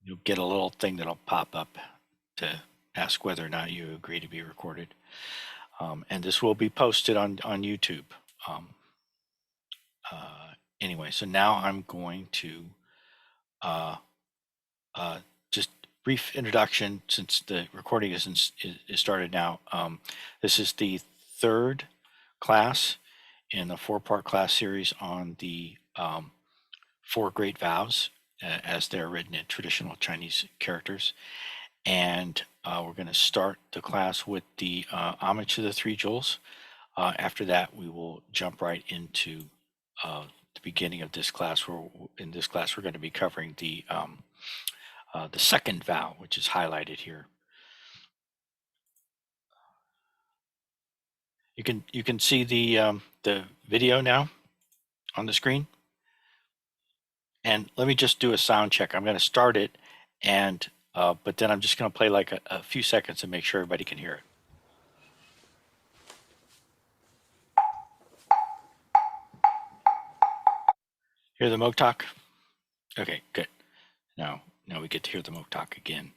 you'll get a little thing that'll pop up to ask whether or not you agree to be recorded. And this will be posted on YouTube. Anyway, so now I'm going to just brief introduction since the recording is started now. This is the third class in the four-part class series on the Four Great Vows as they're written in traditional Chinese characters. And we're going to start the class with the Homage to the Three Jewels. After that, we will jump right into the beginning of this class. In this class, we're going to be covering the second vow, which is highlighted here. You can see the video now on the screen. And let me just do a sound check. I'm going to start it, and but then I'm just going to play like a few seconds and make sure everybody can hear it. Hear the Moktak? Okay, good. Now we get to hear the Moktak again.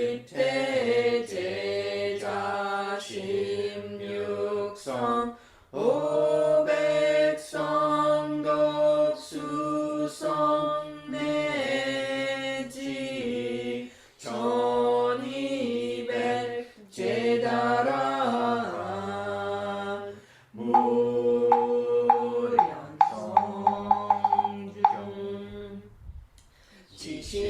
10대 제자 16성 500성덕 수성 내지 1200 제다란 무량성중 지심기명예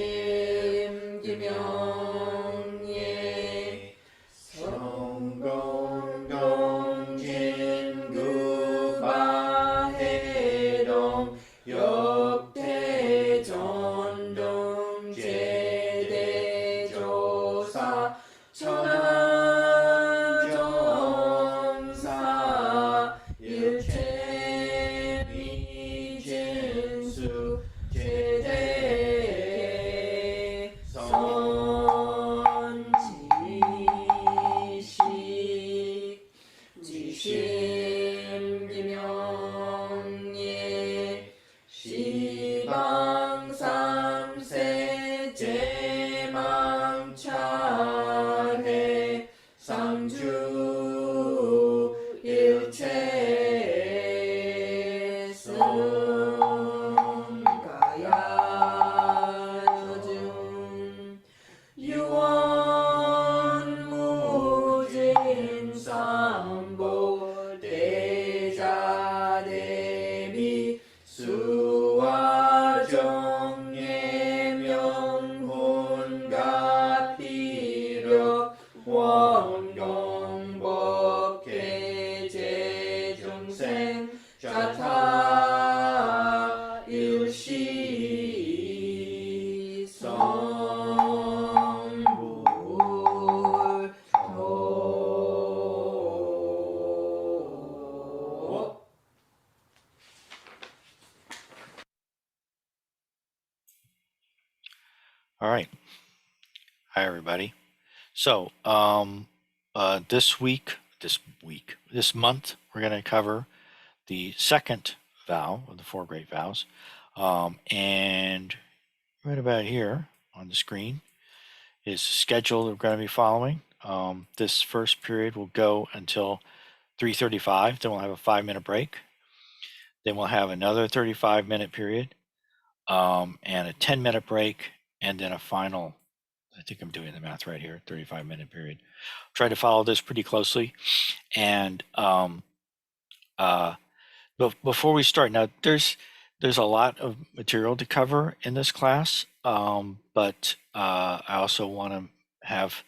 성공동진구바해동 역대전동 제대조사 천하정사 일체미진수 제대 선지식 지심기명예 시방삼세 제망차례 상주 일체 승가야중 유원무진삼보 대자대비 수화정예명훈가피력 원공법계제중생 자타 일시 성불도 All right. Hi, everybody. So, this month, we're going to cover the second vow of the Four Great Vows. And right about here on the screen is the schedule that we're going to be following. This first period will go until 3:35. Then we'll have a 5-minute break. Then we'll have another 35-minute period and a 10-minute break, and then a final, I think I'm doing the math right here, 35-minute period. Try to follow this pretty closely. And before we start, now there's a lot of material to cover in this class, but I also want to have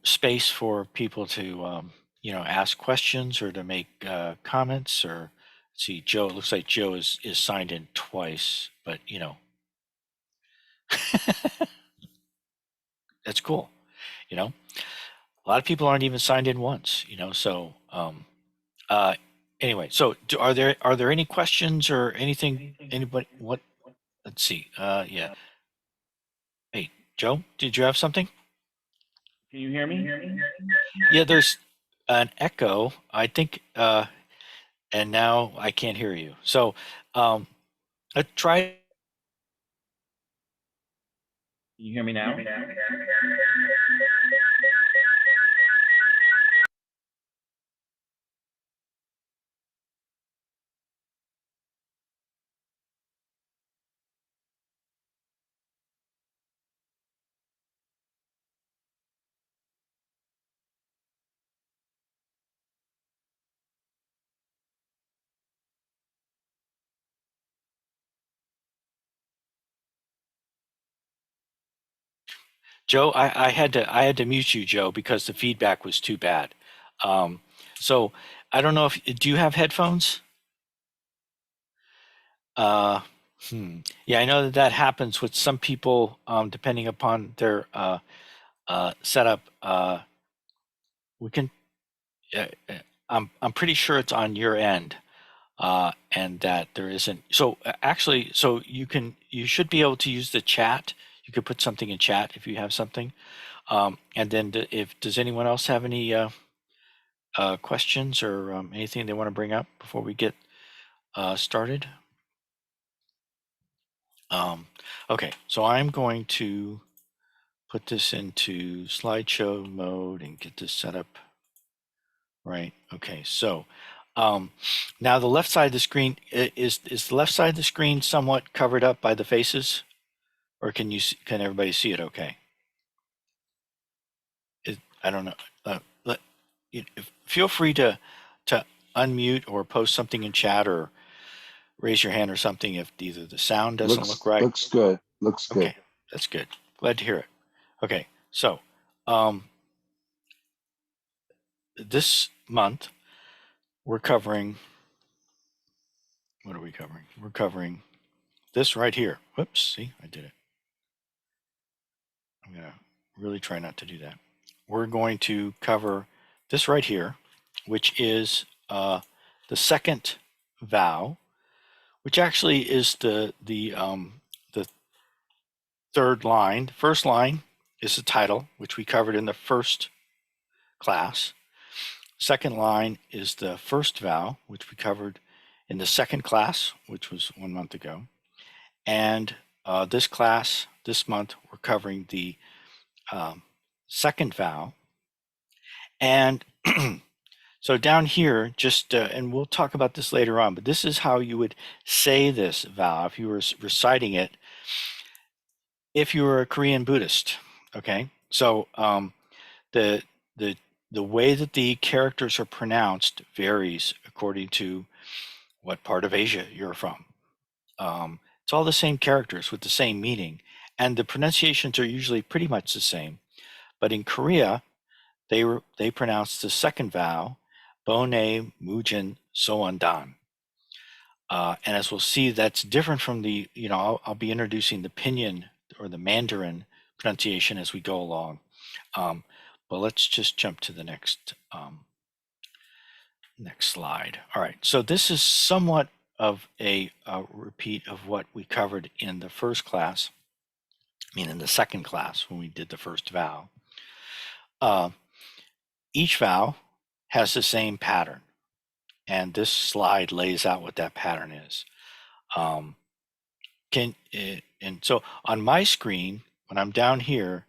space for people to ask questions or to make comments. Or see, Joe, it looks like Joe is signed in twice, but that's cool. A lot of people aren't even signed in once. So anyway, so are there any questions or anything? Anybody? What? Let's see. Yeah. Hey, Joe, did you have something? Can you hear me? Yeah, there's an echo, I think, and now I can't hear you. So let's try. Can you hear me now? Joe, I had to mute you, Joe, because the feedback was too bad. So I don't know if do you have headphones? Uh, Yeah, I know that happens with some people, depending upon their setup. We can. Uh, I'm pretty sure it's on your end, and that there isn't. So actually, so you should be able to use the chat. You could put something in chat if you have something. And then if does anyone else have any questions or anything they want to bring up before we get started? Okay, so I'm going to put this into slideshow mode and get this set up right. Okay, so now the left side of the screen, is the left side of the screen somewhat covered up by the faces, or can everybody see it okay? I don't know. Feel free to unmute or post something in chat or raise your hand or something if either the sound doesn't look right. Looks good. Looks good. Okay, that's good. Glad to hear it. Okay, so this month we're covering, what are we covering? We're covering this right here. Whoops, see, I did it. I'm gonna really try not to do that. We're going to cover this right here, which is the second vow, which actually is the third line. The first line is the title, which we covered in the first class. Second line is the first vow, which we covered in the second class, which was 1 month ago. And this class, this month, we're covering the second vow. And so down here, just, and we'll talk about this later on, but this is how you would say this vow if you were reciting it if you were a Korean Buddhist. Okay, so the way that the characters are pronounced varies according to what part of Asia you're from. It's all the same characters with the same meaning, and the pronunciations are usually pretty much the same. But in Korea, they pronounce the second vow, Bone Mujin Soandan. And as we'll see, that's different from the, I'll be introducing the Pinyin or the Mandarin pronunciation as we go along. But let's just jump to the next slide. All right, so this is somewhat of a repeat of what we covered in the first class, in the second class when we did the first vow. Each vow has the same pattern, and this slide lays out what that pattern is. And so on my screen, when I'm down here,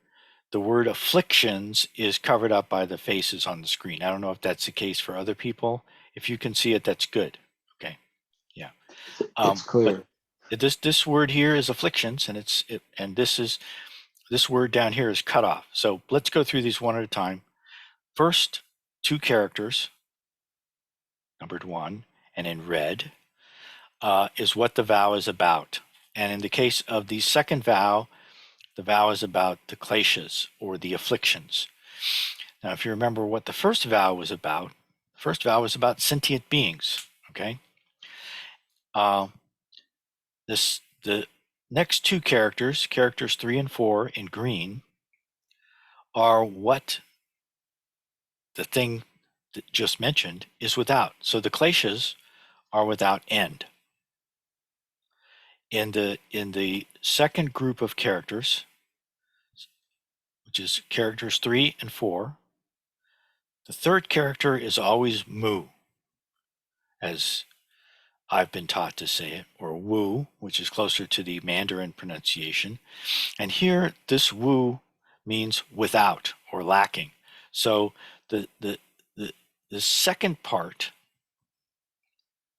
the word afflictions is covered up by the faces on the screen. I don't know if that's the case for other people. If you can see it, that's good. Okay, yeah. It's clear. This word here is afflictions, and this word down here is cut off. So let's go through these one at a time. First, two characters, numbered 1, and in red, is what the vow is about. And in the case of the second vow, the vow is about the kleśas, or the afflictions. Now, if you remember what the first vow was about, the first vow was about sentient beings, okay? The next two characters 3 and 4 in green, are what the thing that just mentioned is without. So the kleśas are without end. In the second group of characters, which is characters 3 and 4, the third character is always mu, as I've been taught to say it, or wu, which is closer to the Mandarin pronunciation. And here, this wu means without or lacking. So the second part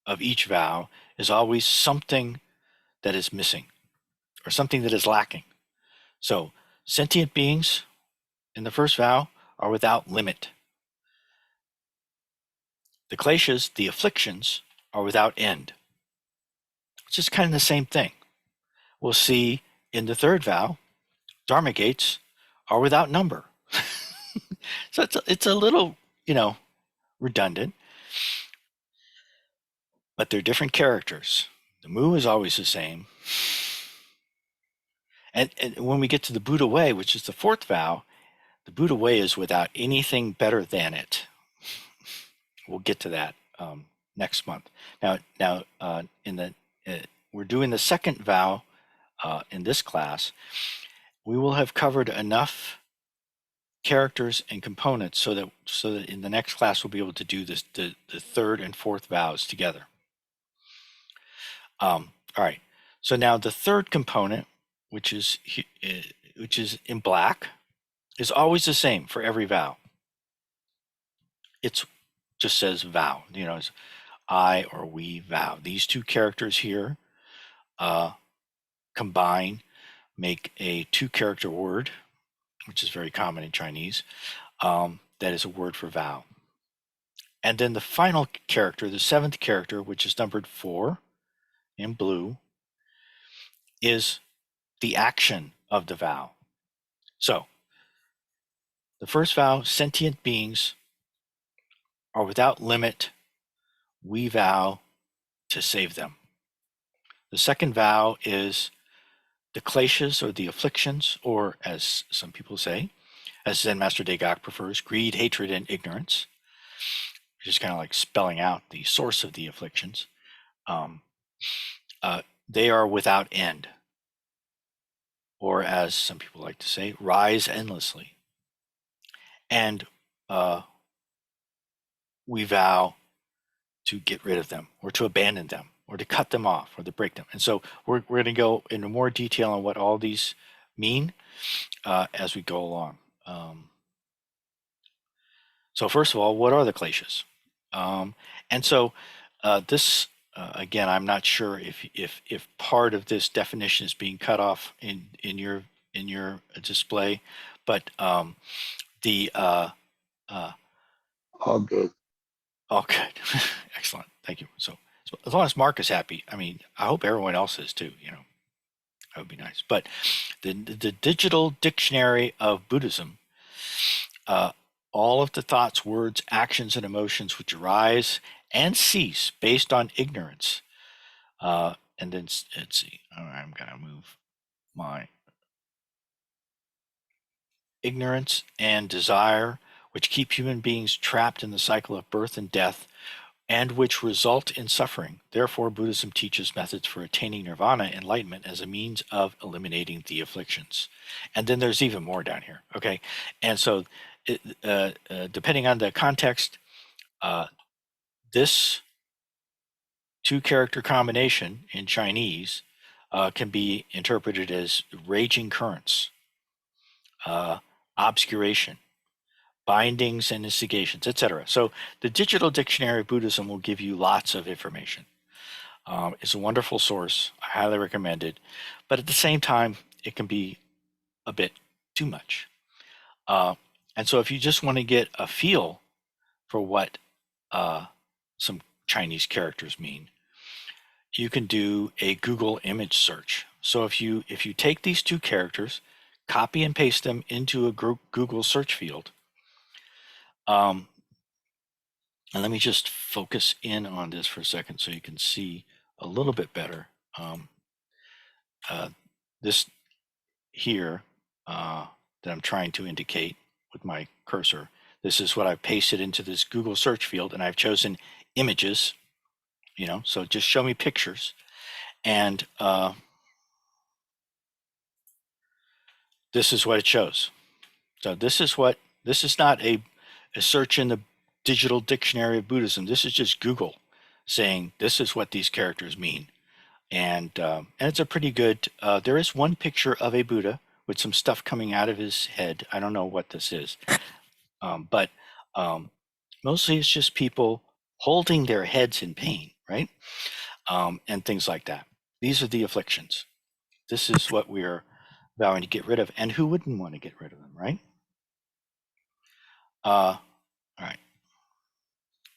of each vow is always something that is missing or something that is lacking. So sentient beings in the first vow are without limit. The kleśas, the afflictions, are without end. It's just kind of the same thing. We'll see in the third vow, dharma gates are without number. So it's a little, redundant, but they're different characters. The mu is always the same. And when we get to the Buddha way, which is the fourth vow, the Buddha way is without anything better than it. We'll get to that next month. Now, we're doing the second vow in this class. We will have covered enough characters and components so that in the next class we'll be able to do this, the third and fourth vows together. All right. So now the third component, which is which is in black, is always the same for every vow. It's just says vow, it's I or we vow. These two characters here combine, make a 2-character word, which is very common in Chinese. That is a word for vow. And then the final character, the 7th character, which is numbered 4 in blue, is the action of the vow. So the first vow, sentient beings are without limit. We vow to save them. The second vow is the kleśas, or the afflictions, or as some people say, as Zen Master Daegak prefers, greed, hatred, and ignorance. Just kind of like spelling out the source of the afflictions. They are without end, or as some people like to say, rise endlessly. And we vow to get rid of them, or to abandon them, or to cut them off, or to break them. And so we're going to go into more detail on what all these mean as we go along. So first of all, what are the kleśas? And so this, again, I'm not sure if part of this definition is being cut off in your display, but the All good. oh, good, excellent, thank you. So as long as Mark is happy, I mean, I hope everyone else is too. That would be nice. But the digital dictionary of Buddhism. All of the thoughts, words, actions, and emotions which arise and cease based on ignorance. And then let's see. All right, I'm going to move my ignorance and desire, which keep human beings trapped in the cycle of birth and death, and which result in suffering. Therefore, Buddhism teaches methods for attaining nirvana, enlightenment, as a means of eliminating the afflictions. And then there's even more down here. Okay, and so depending on the context, this 2-character combination in Chinese can be interpreted as raging currents, obscuration, bindings and instigations, etc. So the Digital Dictionary of Buddhism will give you lots of information. It's a wonderful source. I highly recommend it. But at the same time, it can be a bit too much. And so if you just want to get a feel for what some Chinese characters mean, you can do a Google image search. So if you take these 2 characters, copy and paste them into a Google search field, and let me just focus in on this for a second so you can see a little bit better. This here that I'm trying to indicate with my cursor, this is what I've pasted into this Google search field, and I've chosen images, so just show me pictures. And this is what it shows. So this is not a search in the Digital Dictionary of Buddhism. This is just Google saying this is what these characters mean. And it's a pretty good, there is one picture of a Buddha with some stuff coming out of his head. I don't know what this is. But mostly it's just people holding their heads in pain, right? And things like that. These are the afflictions. This is what we're vowing to get rid of. And who wouldn't want to get rid of them, right? All right.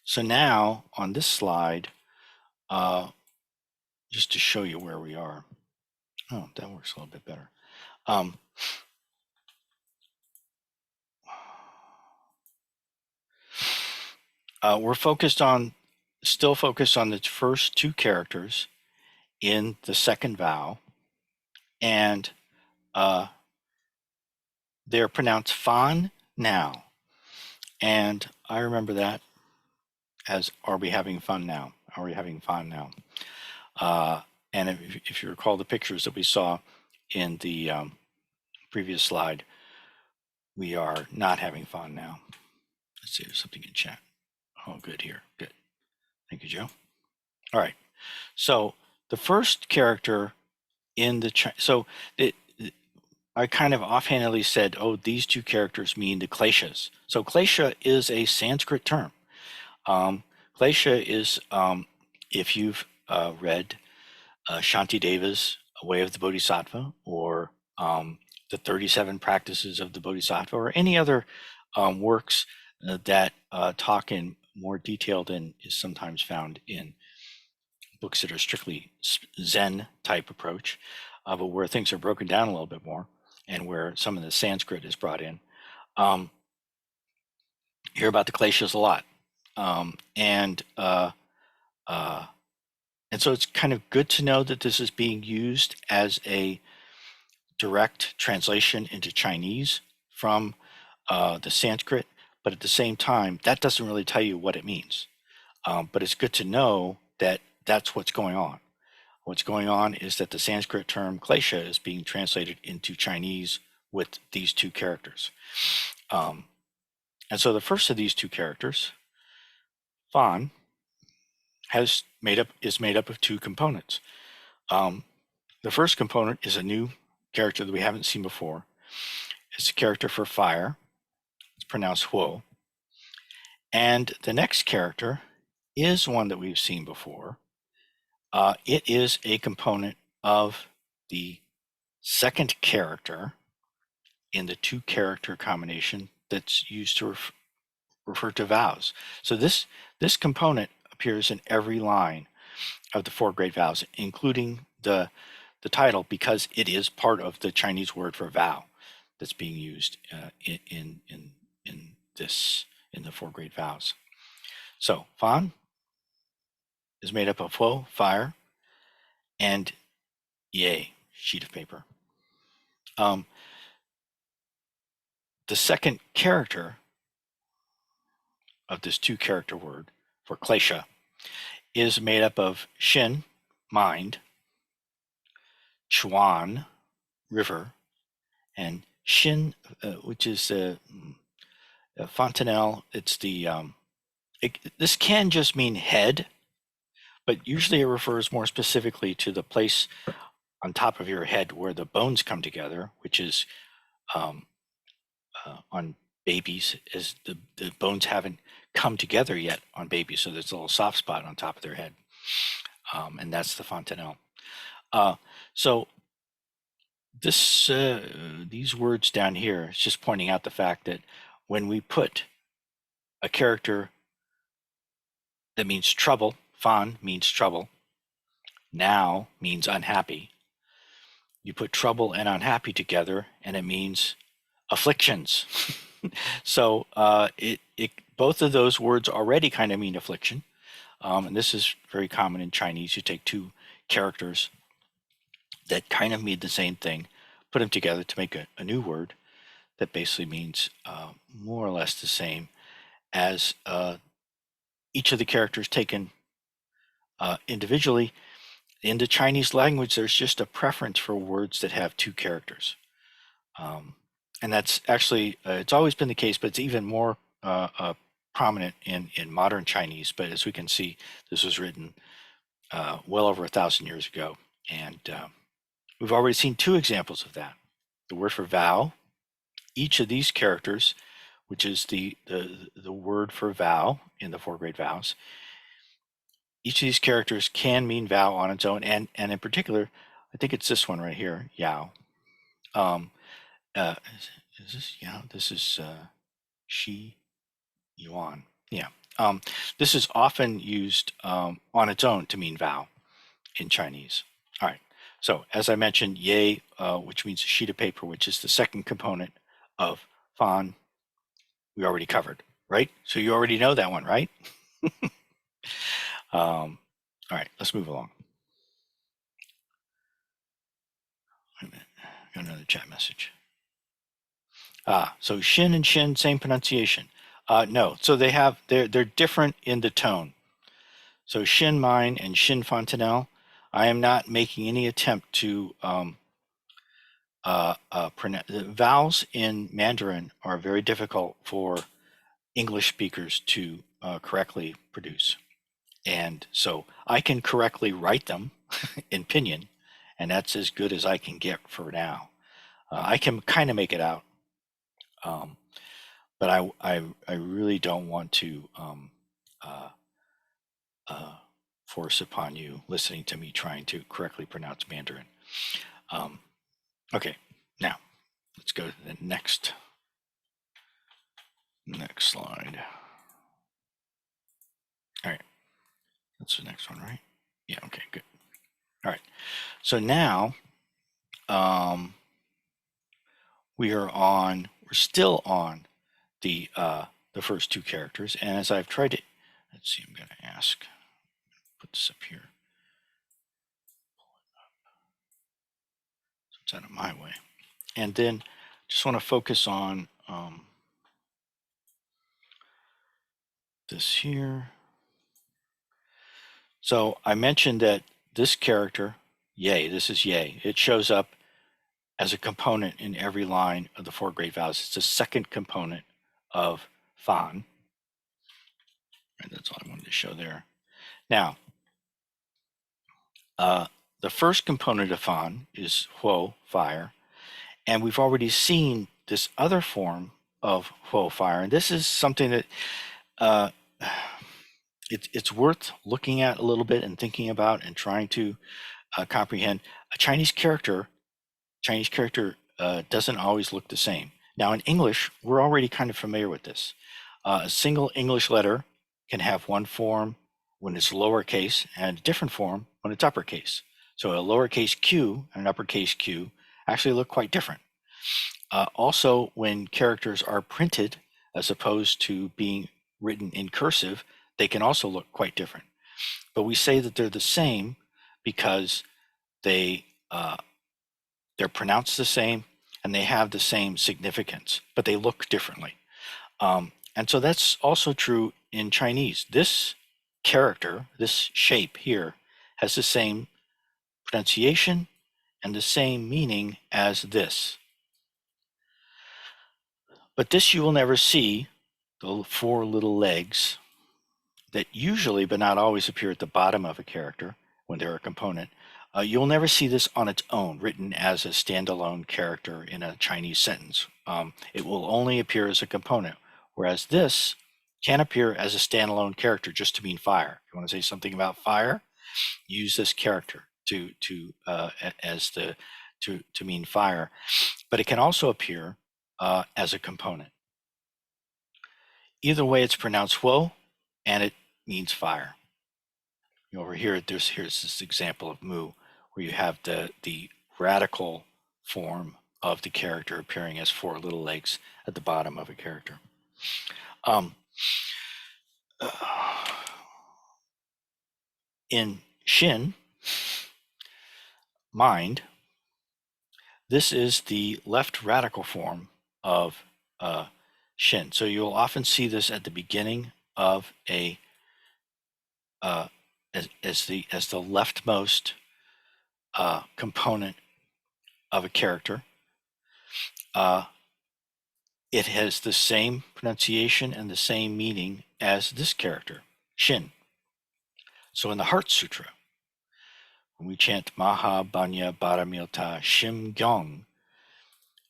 So now on this slide, just to show you where we are. Oh, that works a little bit better. We're still focused on the first 2 characters in the second vow, and they're pronounced fan now. And I remember that as, are we having fun now? Are we having fun now? And if you recall the pictures that we saw in the previous slide, we are not having fun now. Let's see, there's something in chat. Oh, good here. Good. Thank you, Joe. All right. So the first character in the I kind of offhandedly said, oh, these two characters mean the kleśas. So klesha is a Sanskrit term. Klesha is, if you've read Shantideva's Way of the Bodhisattva, or the 37 Practices of the Bodhisattva, or any other works that talk in more detail than is sometimes found in books that are strictly Zen type approach, but where things are broken down a little bit more and where some of the Sanskrit is brought in. Hear about the kleshas a lot. And so it's kind of good to know that this is being used as a direct translation into Chinese from the Sanskrit, but at the same time, that doesn't really tell you what it means. But it's good to know that that's what's going on. What's going on is that the Sanskrit term klesha is being translated into Chinese with these two characters. And so the first of these two characters, fan, is made up of two components. The first component is a new character that we haven't seen before. It's a character for fire. It's pronounced huo. And the next character is one that we've seen before. It is a component of the second character in the two character combination that's used to refer to vows. So this component appears in every line of the Four Great Vows, including the title, because it is part of the Chinese word for vow that's being used in the Four Great Vows. So fan is made up of huo, fire, and ye, sheet of paper. The second character of this two character word for klesha is made up of shin, mind, chuan, river, and shin, which is fontanelle. It's the this can just mean head, but usually it refers more specifically to the place on top of your head where the bones come together, which is on babies, as the bones haven't come together yet on babies, so there's a little soft spot on top of their head, and that's the fontanelle. So this these words down here is just pointing out the fact that when we put a character that means trouble, fan means trouble, now means unhappy. You put trouble and unhappy together, and it means afflictions. So both of those words already kind of mean affliction, and this is very common in Chinese. You take two characters that kind of mean the same thing, put them together to make a new word that basically means more or less the same as each of the characters taken individually. In the Chinese language, there's just a preference for words that have two characters. And that's actually, it's always been the case, but it's even more prominent in modern Chinese. But as we can see, this was written well over 1,000 years ago. And we've already seen two examples of that. The word for vow, each of these characters, which is the word for vow in the Four Great Vows, each of these characters can mean vow on its own, and in particular, I think it's this one right here, yao. Is this yao? This is shi yuan. Yeah. This is often used on its own to mean vow in Chinese. All right. So as I mentioned, ye, which means a sheet of paper, which is the second component of fan, we already covered, right? So you already know that one, right? All right, let's move along. Wait a minute, got another chat message. So shin and shin, same pronunciation. No, so they're different in the tone. So shin mine and shin fontanelle, I am not making any attempt to pronounce. The vowels in Mandarin are very difficult for English speakers to correctly produce. And so I can correctly write them in pinyin, and that's as good as I can get for now. I can kind of make it out, but I really don't want to uh, force upon you listening to me trying to correctly pronounce Mandarin. Okay, now let's go to the next slide. All right, that's the next one, right? Yeah, okay, good. All right, so now we're still on the first two characters, and as I've tried to, let's see, I'm going to ask, put this up here, so it's out of my way, and then just want to focus on this here. So I mentioned that this character, yay, this is yay. It shows up as a component in every line of the Four Great Vows. It's the second component of Fan. And that's all I wanted to show there. Now, the first component of Fan is Huo, fire. And we've already seen this other form of Huo, fire. And this is something that it's worth looking at a little bit and thinking about and trying to comprehend. A Chinese character doesn't always look the same. Now in English, we're already kind of familiar with this. A single English letter can have one form when it's lowercase and a different form when it's uppercase. So a lowercase q and an uppercase q actually look quite different. Also, when characters are printed as opposed to being written in cursive, they can also look quite different. But we say that they're the same because they're pronounced the same and they have the same significance, but they look differently. And so that's also true in Chinese. This character, this shape here, has the same pronunciation and the same meaning as this. But this you will never see, the four little legs that usually, but not always, appear at the bottom of a character when they're a component. You'll never see this on its own, written as a standalone character in a Chinese sentence. It will only appear as a component, whereas this can appear as a standalone character just to mean fire. If you want to say something about fire, use this character to mean fire. But it can also appear as a component. Either way, it's pronounced Huo, and it means fire. Over here, here's this example of Mu, where you have the radical form of the character appearing as four little legs at the bottom of a character. In Shin, mind, this is the left radical form of Shin. So you'll often see this at the beginning of a as the leftmost component of a character. It has the same pronunciation and the same meaning as this character, Shin. So in the Heart Sutra, when we chant Maha Banya Baramilta Shim Gyong,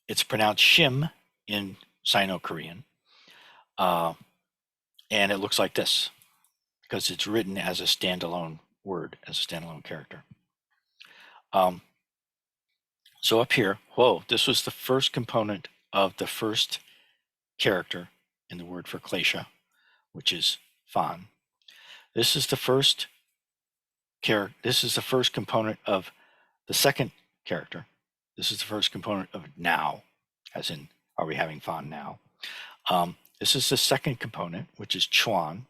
it's pronounced Shim in Sino-Korean, and it looks like this because it's written as a standalone word, as a standalone character. So up here, whoa, this was the first component of the first character in the word for klesha, which is fan. This is the first component of the second character. This is the first component of now, as in, are we having fan now? This is the second component, which is chuan.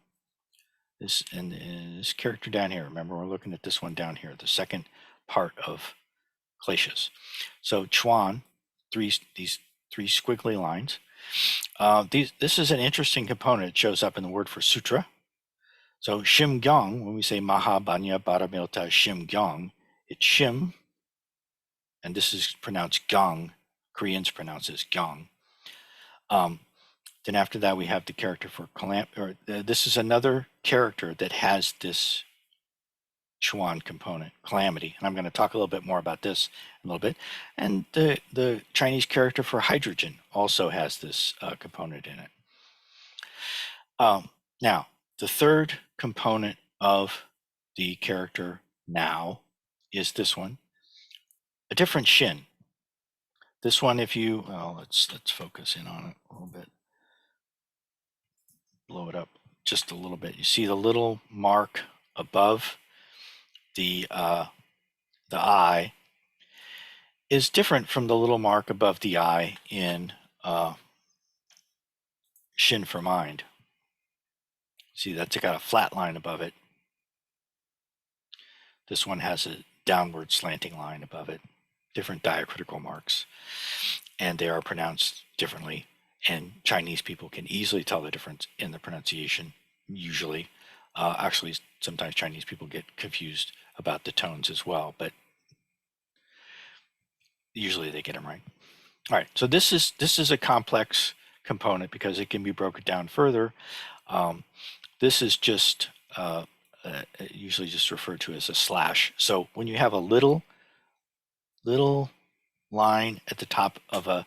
This character down here. Remember, we're looking at this one down here, the second part of kleśas. So chuan, these three squiggly lines. This is an interesting component. It shows up in the word for sutra. So Shim Gyong, when we say Maha Banya Baramilta Shim Gyong, it's Shim, and this is pronounced Gyong. Koreans pronounce this Gyong. Then after that, we have the character for this is another character that has this Chuan component, calamity. And I'm going to talk a little bit more about this in a little bit. And the Chinese character for hydrogen also has this component in it. Now, the third component of the character now is this one, a different shin. This one, if you, well, let's focus in on it a little bit. Blow it up just a little bit. You see the little mark above the eye is different from the little mark above the eye in Shin for Mind. See, that's got a flat line above it. This one has a downward slanting line above it, different diacritical marks, and they are pronounced differently. And Chinese people can easily tell the difference in the pronunciation, usually. Actually, sometimes Chinese people get confused about the tones as well, but usually they get them right. All right, so this is a complex component because it can be broken down further. This is just usually just referred to as a slash. So when you have a little line at the top of a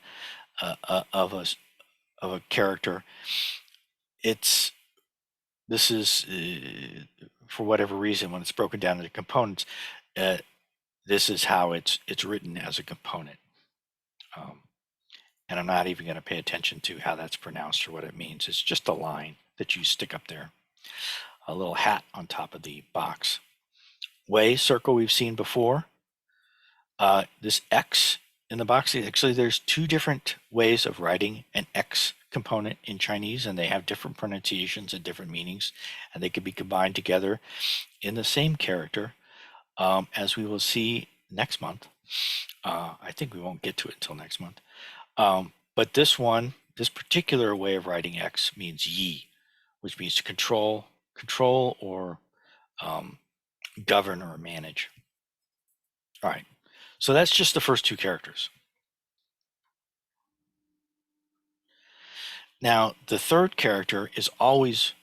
character, this is for whatever reason, when it's broken down into components, this is how it's written as a component. And I'm not even going to pay attention to how that's pronounced or what it means. It's just a line that you stick up there, a little hat on top of the box. Way circle we've seen before. This X in the box, actually there's two different ways of writing an X component in Chinese, and they have different pronunciations and different meanings, and they can be combined together in the same character, as we will see next month. I think we won't get to it until next month. But this particular way of writing X means yi, which means to control or govern or manage. All right, so that's just the first two characters. Now, the third character is always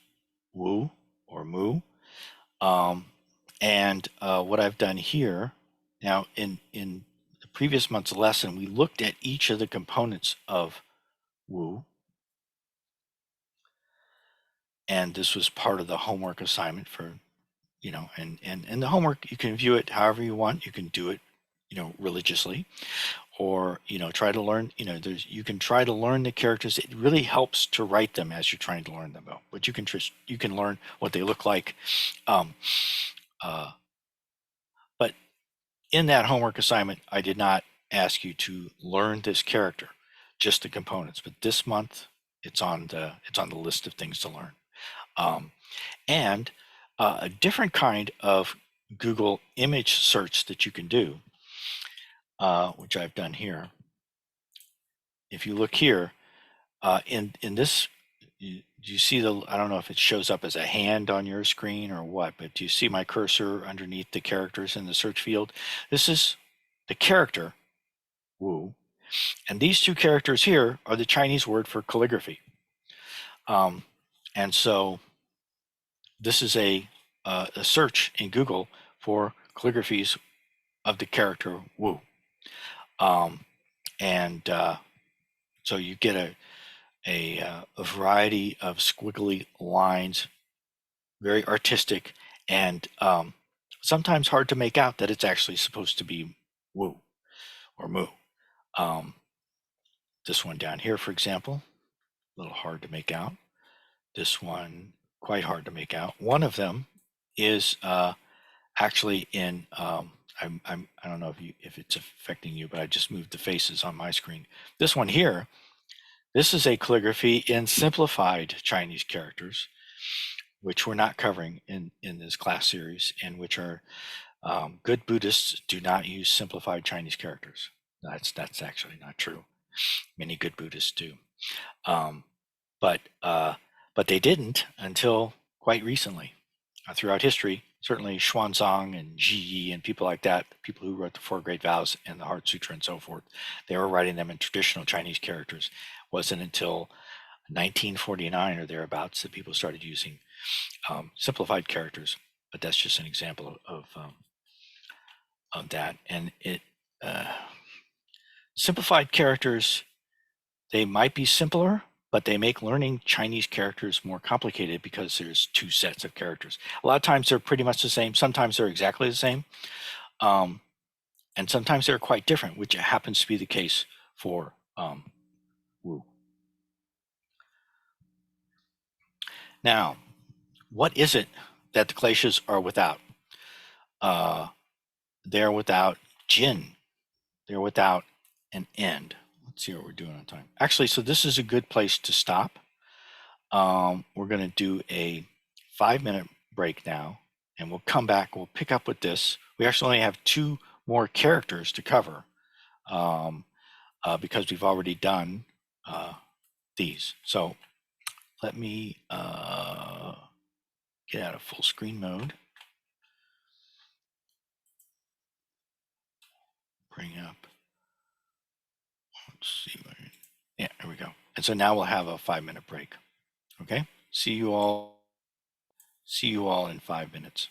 wu or mu. And what I've done here, now in the previous month's lesson, we looked at each of the components of wu. And this was part of the homework assignment for, and the homework, you can view it however you want. You can do it, religiously, or, try to learn, you can try to learn the characters. It really helps to write them as you're trying to learn them, though. But you can learn what they look like. But in that homework assignment, I did not ask you to learn this character, just the components. But this month, it's on the list of things to learn. And a different kind of Google image search that you can do, which I've done here. If you look here, in this, do you see I don't know if it shows up as a hand on your screen or what, but do you see my cursor underneath the characters in the search field? This is the character, wu, and these two characters here are the Chinese word for calligraphy. And so this is a search in Google for calligraphies of the character wu. So you get a variety of squiggly lines, very artistic, and sometimes hard to make out that it's actually supposed to be wu or mu. This one down here, for example, a little hard to make out. This one, quite hard to make out. One of them is actually in, I don't know if it's affecting you, but I just moved the faces on my screen. This one here, this is a calligraphy in simplified Chinese characters, which we're not covering in this class series, and which are good Buddhists do not use simplified Chinese characters. That's actually not true. Many good Buddhists do, but they didn't until quite recently. Throughout history, certainly Xuanzang and Ji Yi and people like that, people who wrote the Four Great Vows and the Heart Sutra and so forth, they were writing them in traditional Chinese characters. It wasn't until 1949 or thereabouts that people started using simplified characters. but that's just an example of that. And it simplified characters, they might be simpler, but they make learning Chinese characters more complicated because there's two sets of characters. A lot of times they're pretty much the same. Sometimes they're exactly the same. And sometimes they're quite different, which happens to be the case for Wu. Now, what is it that the kleśas are without? They're without Jin. They're without an end. Let's see what we're doing on time. Actually, so this is a good place to stop. We're going to do a 5-minute break now, and we'll come back. We'll pick up with this. We actually only have 2 more characters to cover because we've already done these. So let me get out of full screen mode. Bring up. Let's see. Yeah, there we go. And so now we'll have a 5-minute break. Okay. See you all in 5 minutes.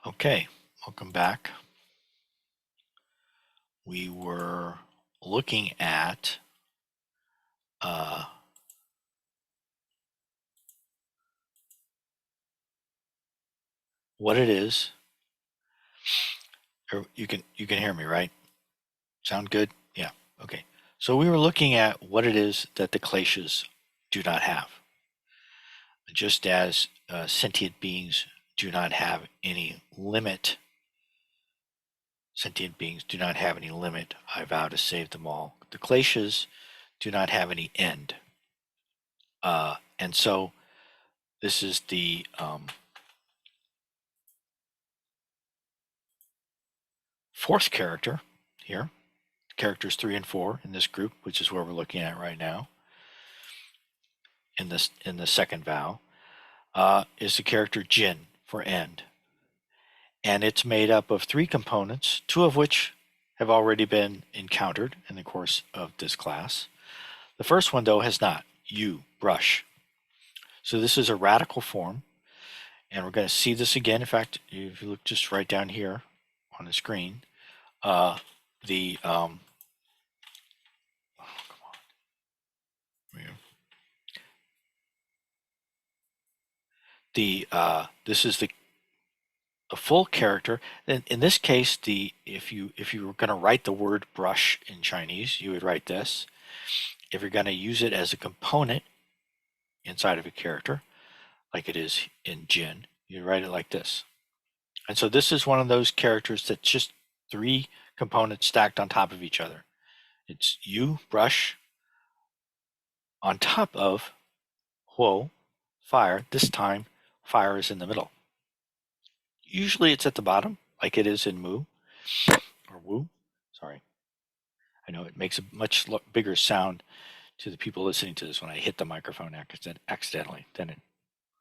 Okay, welcome back. We were looking at what it is. You can hear me, right? Sound good? Yeah. Okay. So we were looking at what it is that the kleśas do not have. Just as sentient beings do not have any limit, sentient beings do not have any limit. I vow to save them all. The kleśas do not have any end. And so this is the fourth character here, characters 3 and 4 in this group, which is where we're looking at right now. In the second vow, is the character Jin for end, and it's made up of 3 components, 2 of which have already been encountered in the course of this class. The first one, though, has not. You, brush. So this is a radical form, and we're going to see this again. In fact, if you look just right down here on the screen, the oh, come on. This is the a full character. In this case, if you were going to write the word brush in Chinese, you would write this. If you're going to use it as a component inside of a character, like it is in Jin, you write it like this. And so this is one of those characters that's just 3 components stacked on top of each other. It's you, brush, on top of huo, fire. This time, fire is in the middle. Usually it's at the bottom, like it is in Mu, or Wu. Sorry. I know it makes a much bigger sound to the people listening to this when I hit the microphone accidentally. Then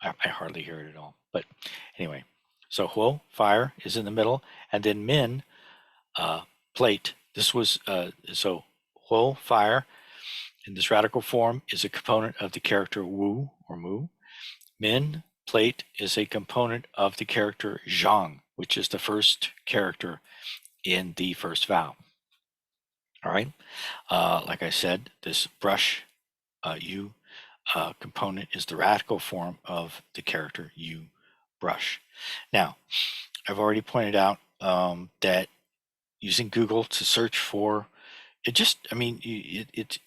I hardly hear it at all. But anyway, so huo, fire, is in the middle, and then min, plate. This was so huo, fire, in this radical form is a component of the character wu or mu. Min, plate, is a component of the character zhang, which is the first character in the first vow. All right. Like I said, this brush you component is the radical form of the character you, brush. Now, I've already pointed out that using Google to search for it,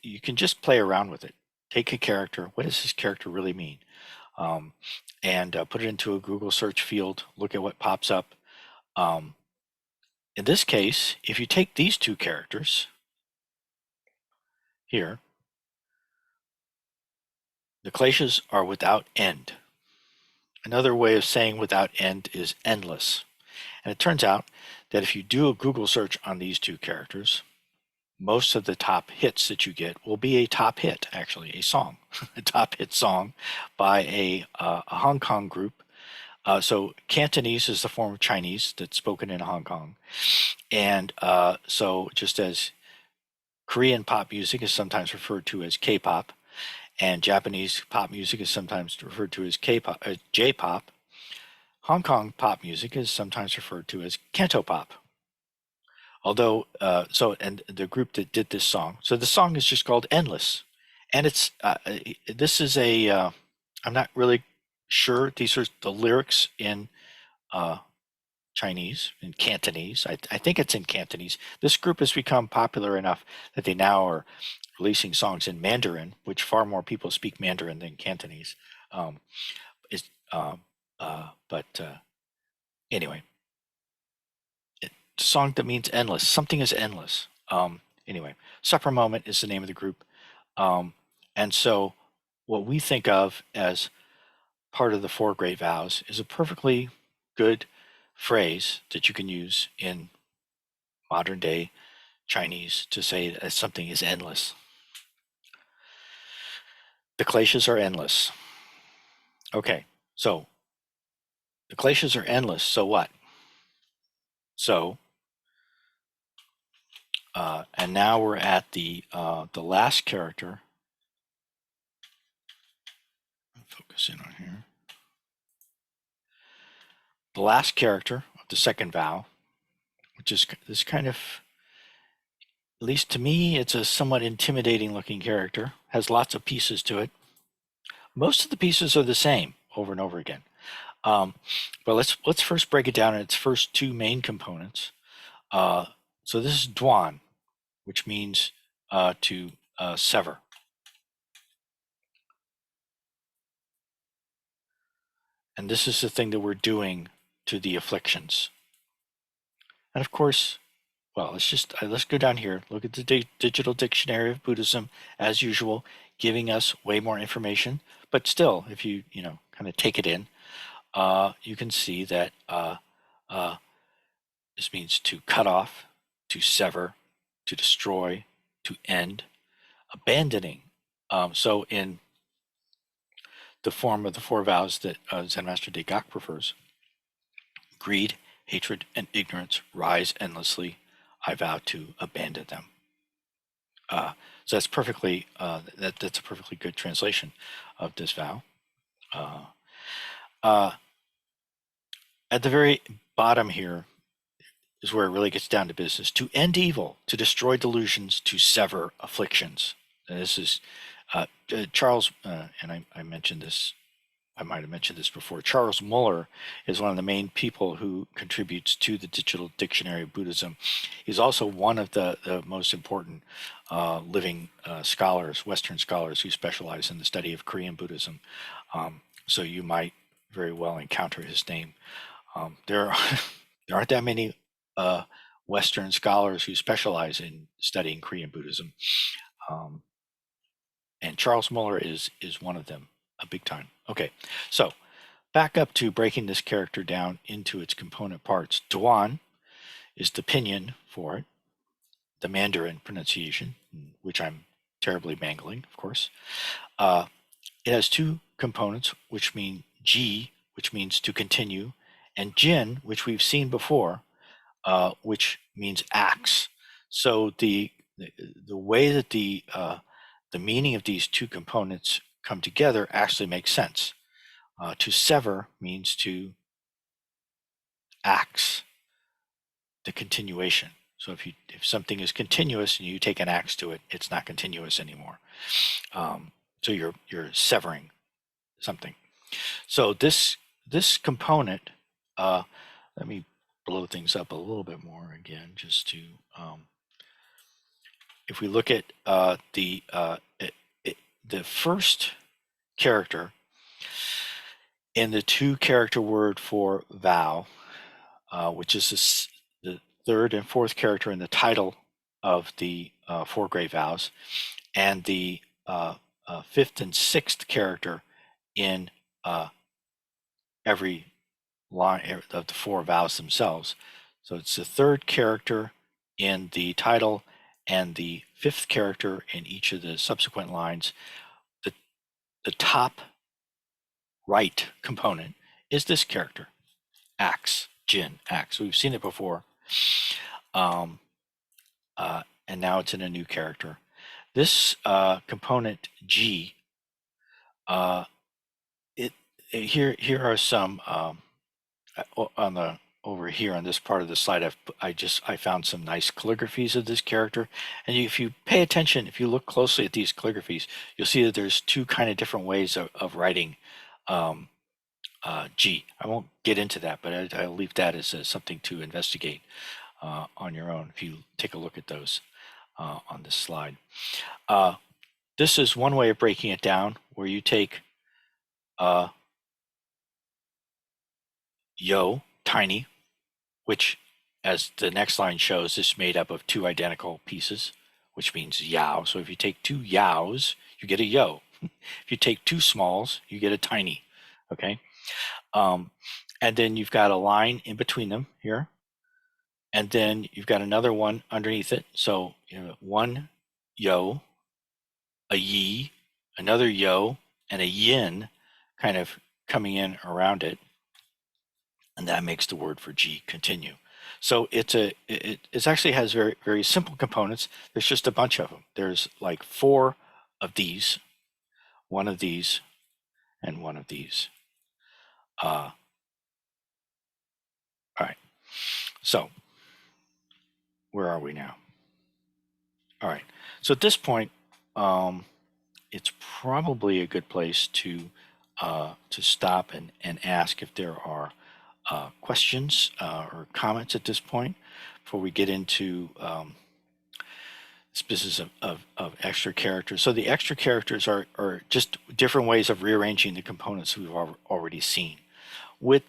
you can just play around with it. Take a character. What does this character really mean? And put it into a Google search field. Look at what pops up. In this case, if you take these 2 characters here, the kleśas are without end. Another way of saying without end is endless. And it turns out that if you do a Google search on these 2 characters, most of the top hits that you get will be a top hit, actually, a song, a top hit song by a Hong Kong group. So Cantonese is the form of Chinese that's spoken in Hong Kong. And so just as Korean pop music is sometimes referred to as K-pop, and Japanese pop music is sometimes referred to as K-pop, J-pop, Hong Kong pop music is sometimes referred to as cantopop. Although, and the group that did this song, so the song is just called Endless. And it's, this is I'm not really sure, these are the lyrics in Chinese, in Cantonese. I think it's in Cantonese. This group has become popular enough that they now are releasing songs in Mandarin, which far more people speak Mandarin than Cantonese. Anyway, song that means endless. Something is endless. Anyway, Supper Moment is the name of the group. And so what we think of as part of the Four Great Vows is a perfectly good phrase that you can use in modern day Chinese to say that something is endless. The kleśas are endless. Okay, so the kleśas are endless. So what? So, and now we're at the last character. Focus in on here. The last character of the second vow, which is this kind of, at least to me, it's a somewhat intimidating looking character, has lots of pieces to it. Most of the pieces are the same over and over again. But let's first break it down in its first two main components. So this is Dwan, which means to sever. And this is the thing that we're doing to the afflictions. And of course, well, let's go down here. Look at the digital dictionary of Buddhism, as usual, giving us way more information. But still, if you kind of take it in, you can see that this means to cut off, to sever, to destroy, to end, abandoning. So in the form of the four vows that Zen Master Degak prefers, greed, hatred, and ignorance rise endlessly. I vow to abandon them. So that's perfectly that's a perfectly good translation of this vow. At the very bottom here is where it really gets down to business: to end evil, to destroy delusions, to sever afflictions. And this is Charles, and I mentioned this. I might have mentioned this before. Charles Muller is one of the main people who contributes to the Digital Dictionary of Buddhism. He's also one of the most important living scholars, Western scholars, who specialize in the study of Korean Buddhism. So you might very well encounter his name. There aren't that many Western scholars who specialize in studying Korean Buddhism. And Charles Muller is one of them, a big time. Okay, so back up to breaking this character down into its component parts. Duan is the pinyin for it, the Mandarin pronunciation, which I'm terribly mangling, of course. It has two components, which mean ji, which means to continue, and jin, which we've seen before, which means axe. So the way that the meaning of these two components come together actually makes sense. To sever means to axe the continuation. So if something is continuous and you take an axe to it, it's not continuous anymore. So you're severing something. So this component, let me blow things up a little bit more again, just to if we look at the first character in the two character word for vow, which is the third and fourth character in the title of the Four Great Vows, and the fifth and sixth character in every line of the four vows themselves. So it's the third character in the title and the fifth character in each of the subsequent lines. The top right component is this character, axe, jin, axe. We've seen it before. And now it's in a new character. This component G, here are some over here on this part of the slide. I found some nice calligraphies of this character, and if you pay attention, if you look closely at these calligraphies, you'll see that there's two kind of different ways of writing G. I won't get into that, but I'll leave that as something to investigate on your own if you take a look at those on this slide. This is one way of breaking it down, where you take yo, tiny, which, as the next line shows, is made up of two identical pieces, which means yao. So if you take two yaos, you get a yo. If you take two smalls, you get a tiny. Okay. And then you've got a line in between them here. And then you've got another one underneath it. So one yo, a yi, another yo, and a yin kind of coming in around it. And that makes the word for G continue. So it actually has very, very simple components. There's just a bunch of them. There's like four of these, one of these, and one of these. All right. So where are we now? All right. So at this point, it's probably a good place to stop and ask if there are questions or comments at this point before we get into this business of extra characters. So the extra characters are just different ways of rearranging the components we've already seen.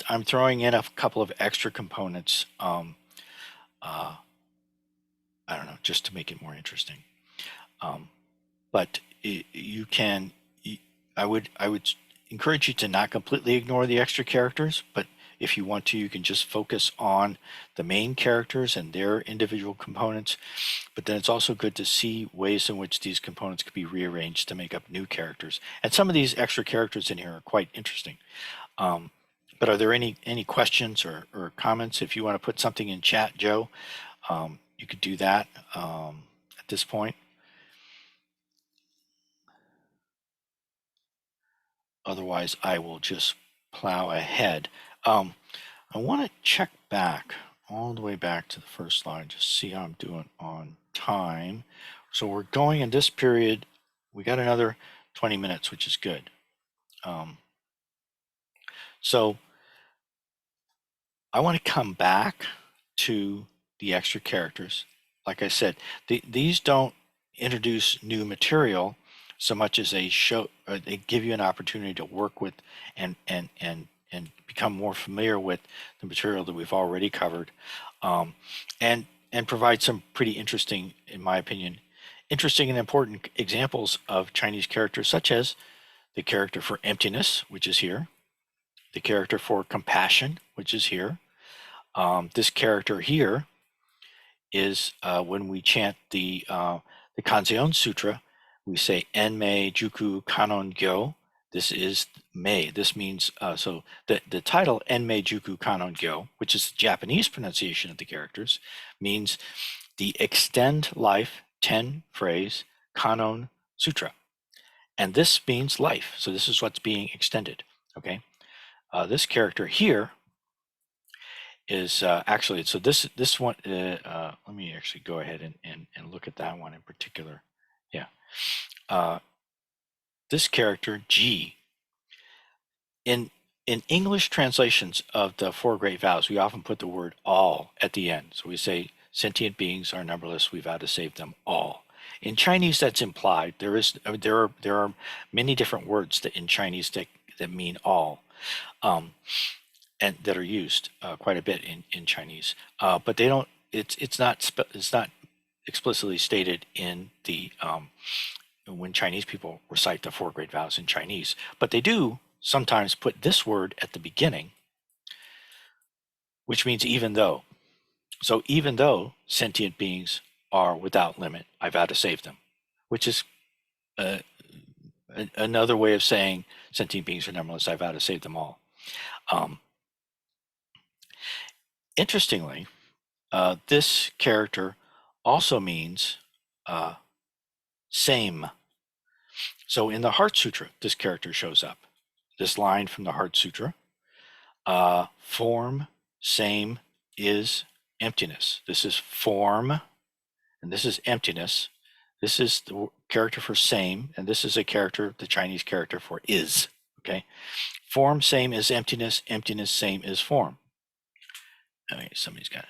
I'm throwing in a couple of extra components. I don't know, just to make it more interesting. But you can. I would encourage you to not completely ignore the extra characters, but if you want to, you can just focus on the main characters and their individual components. But then it's also good to see ways in which these components could be rearranged to make up new characters. And some of these extra characters in here are quite interesting. But are there any questions or comments? If you want to put something in chat, Joe, you could do that at this point. Otherwise, I will just plow ahead. I want to check back all the way back to the first slide, just see how I'm doing on time. So we're going in this period. We got another 20 minutes, which is good. So I want to come back to the extra characters. Like I said, these don't introduce new material so much as they give you an opportunity to work with and become more familiar with the material that we've already covered, and provide some pretty interesting, in my opinion, interesting and important examples of Chinese characters, such as the character for emptiness, which is here, the character for compassion, which is here. This character here is when we chant the Kanzeon Sutra, we say Enmei Juku Kanon Gyo. This is Mei. This means, so the title Enmei Juku Kanon Gyo, which is the Japanese pronunciation of the characters, means the extend life 10 phrase Kanon Sutra. And this means life. So this is what's being extended. Okay. This character here is actually, so this one, let me actually go ahead and look at that one in particular. Yeah. This character, G, in English translations of the Four Great Vows, we often put the word all at the end. So we say, sentient beings are numberless, we vow to save them all. In Chinese, that's implied. There are many different words that in Chinese that mean all. And that are used quite a bit in Chinese, but they don't. It's not explicitly stated in the when Chinese people recite the Four Great Vows in Chinese, but they do sometimes put this word at the beginning, which means even though. So even though sentient beings are without limit, I vow to save them, which is another way of saying sentient beings are numberless. I vow to save them all. Interestingly, this character also means same. So in the Heart Sutra, this character shows up. This line from the Heart Sutra, form, same, is emptiness. This is form, and this is emptiness. This is the character for same, and this is a character, the Chinese character for is. Okay, form, same is emptiness. Emptiness, same is form. Okay, somebody's got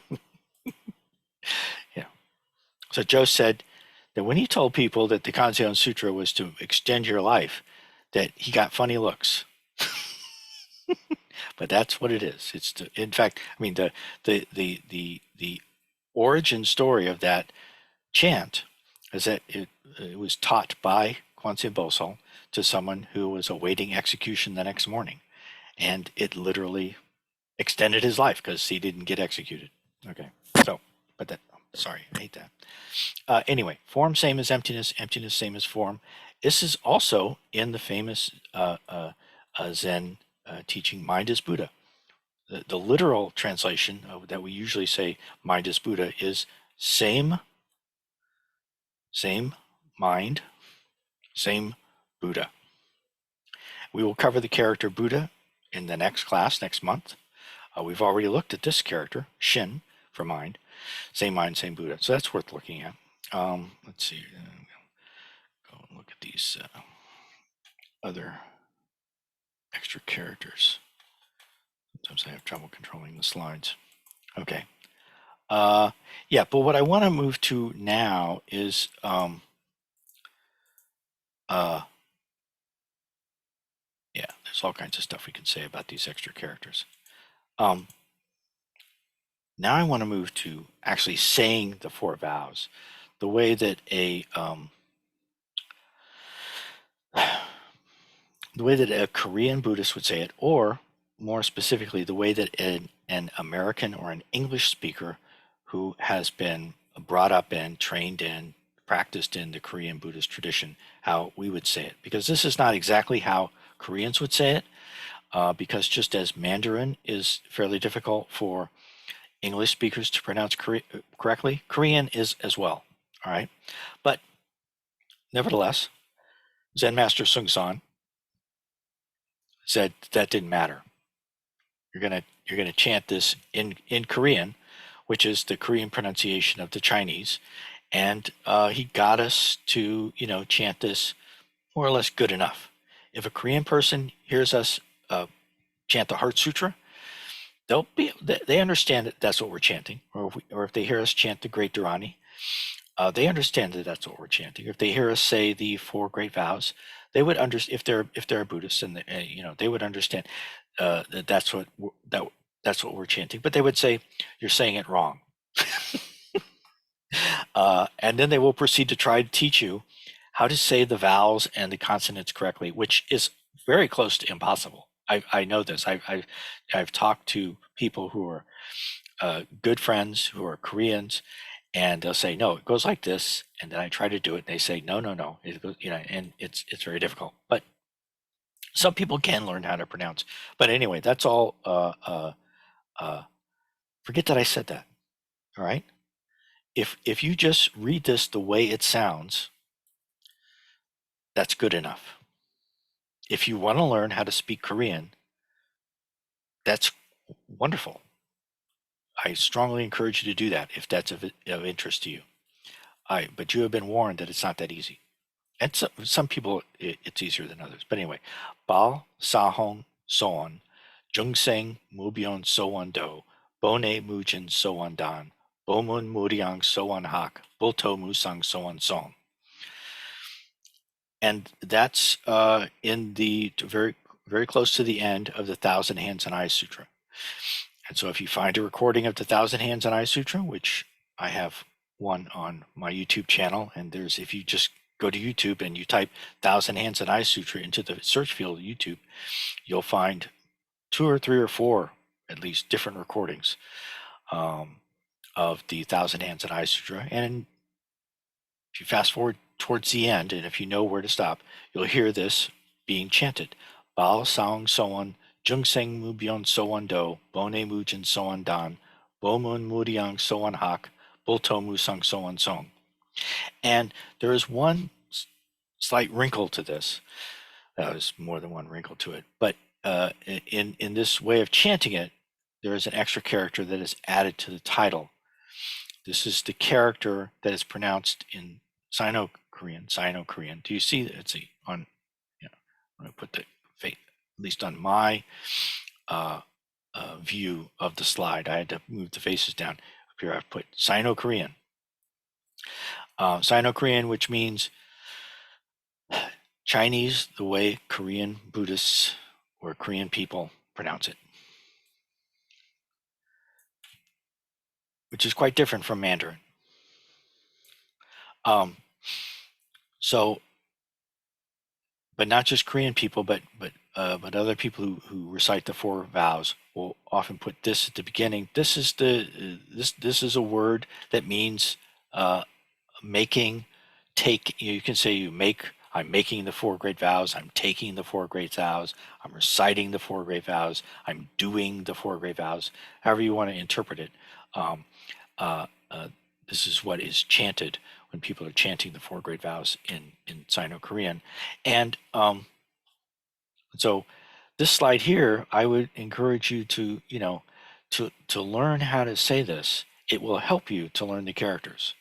it. Yeah. So Joe said that when he told people that the Kanzeon Sutra was to extend your life, that he got funny looks. But that's what it is. In fact, I mean, the origin story of that chant is that it was taught by Kwanzaa Bosal to someone who was awaiting execution the next morning, and it literally extended his life because he didn't get executed. Okay, so, but that, sorry, I hate that. Anyway, form same as emptiness, emptiness same as form. This is also in the famous Zen teaching, mind is Buddha. The literal translation that we usually say mind is Buddha is same mind, same Buddha. We will cover the character Buddha in the next class next month. We've already looked at this character, Shin, for mind, same Buddha. So that's worth looking at. Let's see. Go and look at these other extra characters. Sometimes I have trouble controlling the slides. Okay. Yeah, but what I want to move to now is yeah, there's all kinds of stuff we can say about these extra characters. Now I want to move to actually saying the four vows, the way that a Korean Buddhist would say it, or more specifically, the way that an American or an English speaker who has been brought up in, trained in, practiced in the Korean Buddhist tradition, how we would say it. Because this is not exactly how Koreans would say it, because just as Mandarin is fairly difficult for English speakers to pronounce correctly, Korean is as well. All right. But nevertheless, Zen Master Sung San said that didn't matter. You're gonna chant this in Korean, which is the Korean pronunciation of the Chinese, and he got us to chant this more or less good enough. If a Korean person hears us chant the Heart Sutra, they understand that that's what we're chanting, or if they hear us chant the Great Dharani, they understand that that's what we're chanting. If they hear us say the Four Great Vows, they would understand. If they're a Buddhist, and they would understand that that's what we're chanting. But they would say, "You're saying it wrong," and then they will proceed to try to teach you how to say the vowels and the consonants correctly, which is very close to impossible. I know this. I've talked to people who are good friends who are Koreans, and they'll say, "No, it goes like this," and then I try to do it, and they say, "No, no, no," it goes, and it's very difficult. But some people can learn how to pronounce. But anyway, that's all. Forget that I said that. All right. If you just read this the way it sounds, that's good enough. If you want to learn how to speak Korean, that's wonderful. I strongly encourage you to do that if that's of interest to you. But you have been warned that it's not that easy. And some people, it's easier than others. But anyway, Bal, Sahong, Soon, Jungseng, Mubyon, Soon Do, Bone Mujin, Soon Dan, Bomun Muriang, Soon Hak, Bulto Musang, Soon Song. And that's in the very, very close to the end of the Thousand Hands and Eyes Sutra. And so if you find a recording of the Thousand Hands and Eyes Sutra, which I have one on my YouTube channel, and if you just go to YouTube and you type Thousand Hands and Eyes Sutra into the search field of YouTube, you'll find 2 or 3 or 4, at least, different recordings of the Thousand Hands and Eyes Sutra. And if you fast forward towards the end, and if you know where to stop, you'll hear this being chanted. Bao Sang Soan, Jungseng Mubyon Soan Do, Bone Mujin Soan Dan, Bomun Muriang Soan Hak, Bulto Musang Soan Song. And there is one slight wrinkle to this. There's more than one wrinkle to it. But in this way of chanting it, there is an extra character that is added to the title. This is the character that is pronounced in Sino-Korean. Do you see? Let's see. I'm going to put the face, at least on my view of the slide. I had to move the faces down. Up here I've put Sino-Korean. Sino-Korean, which means Chinese, the way Korean Buddhists or Korean people pronounce it, which is quite different from Mandarin. So, but not just Korean people, but other people who recite the four vows will often put this at the beginning. This is this is a word that means making, take. You can say you make. I'm making the four great vows. I'm taking the four great vows. I'm reciting the four great vows. I'm doing the four great vows. However you want to interpret it. This is what is chanted when people are chanting the four great vows in Sino-Korean. And let's So this slide here, I would encourage you to, to learn how to say this. It will help you to learn the characters.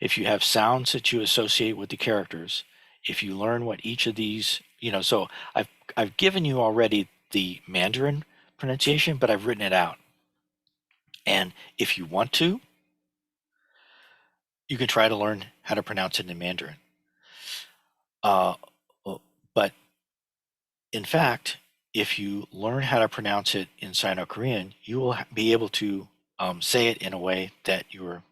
If you have sounds that you associate with the characters, if you learn what each of these, so I've given you already the Mandarin pronunciation, but I've written it out. And if you want to, you can try to learn how to pronounce it in Mandarin. But in fact, if you learn how to pronounce it in Sino-Korean, you will be able to say it in a way that your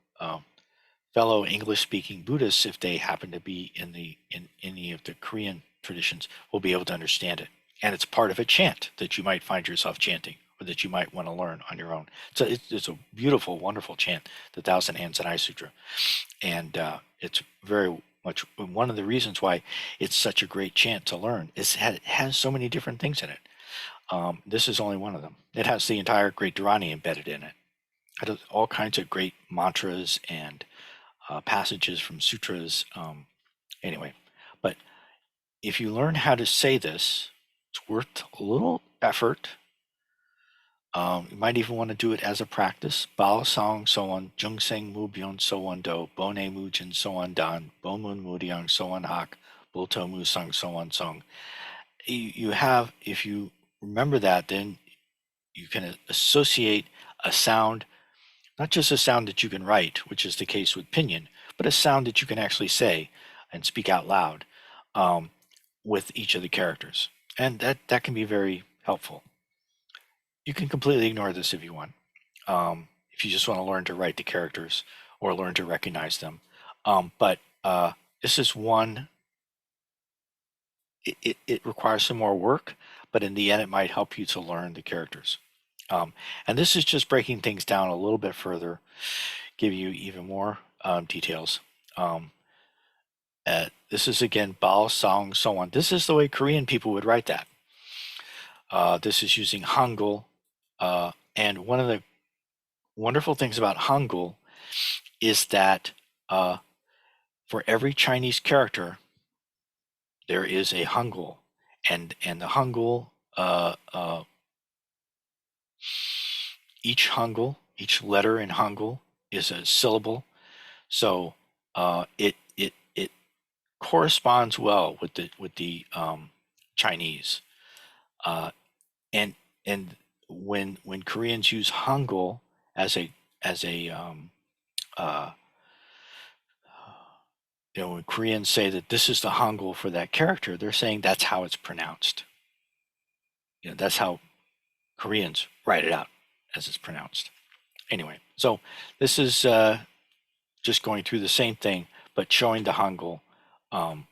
fellow English-speaking Buddhists, if they happen to be in any of the Korean traditions, will be able to understand it. And it's part of a chant that you might find yourself chanting, or that you might want to learn on your own. So it's a beautiful, wonderful chant, the Thousand Hands and Eye Sutra, and it's very much one of the reasons why it's such a great chant to learn. It has so many different things in it. This is only one of them. It has the entire Great Dharani embedded in it. It has all kinds of great mantras and passages from sutras. Anyway, but if you learn how to say this, it's worth a little effort. You might even want to do it as a practice. Bao Song Soan, Jung Seng Mu Byun Soan Do, Bone Mu Jin Soan Dan, Bomun Mu Diang Soan Hak, Bulto Mu Sung Soan Song. You have, if you remember that, then you can associate a sound, not just a sound that you can write, which is the case with pinyin, but a sound that you can actually say and speak out loud with each of the characters. And that can be very helpful. You can completely ignore this if you want. If you just want to learn to write the characters or learn to recognize them. But this is one, it requires some more work, but in the end, it might help you to learn the characters. And this is just breaking things down a little bit further, give you even more details. This is again Bao Song So on. This is the way Korean people would write that. This is using Hangul. And one of the wonderful things about Hangul is that for every Chinese character, there is a Hangul. And the Hangul, each Hangul, each letter in Hangul is a syllable. So it corresponds well with the Chinese. And when Koreans use Hangul as a when Koreans say that this is the Hangul for that character, they're saying that's how it's pronounced. That's how Koreans write it out, as it's pronounced. Anyway, so this is just going through the same thing, but showing the Hangul. And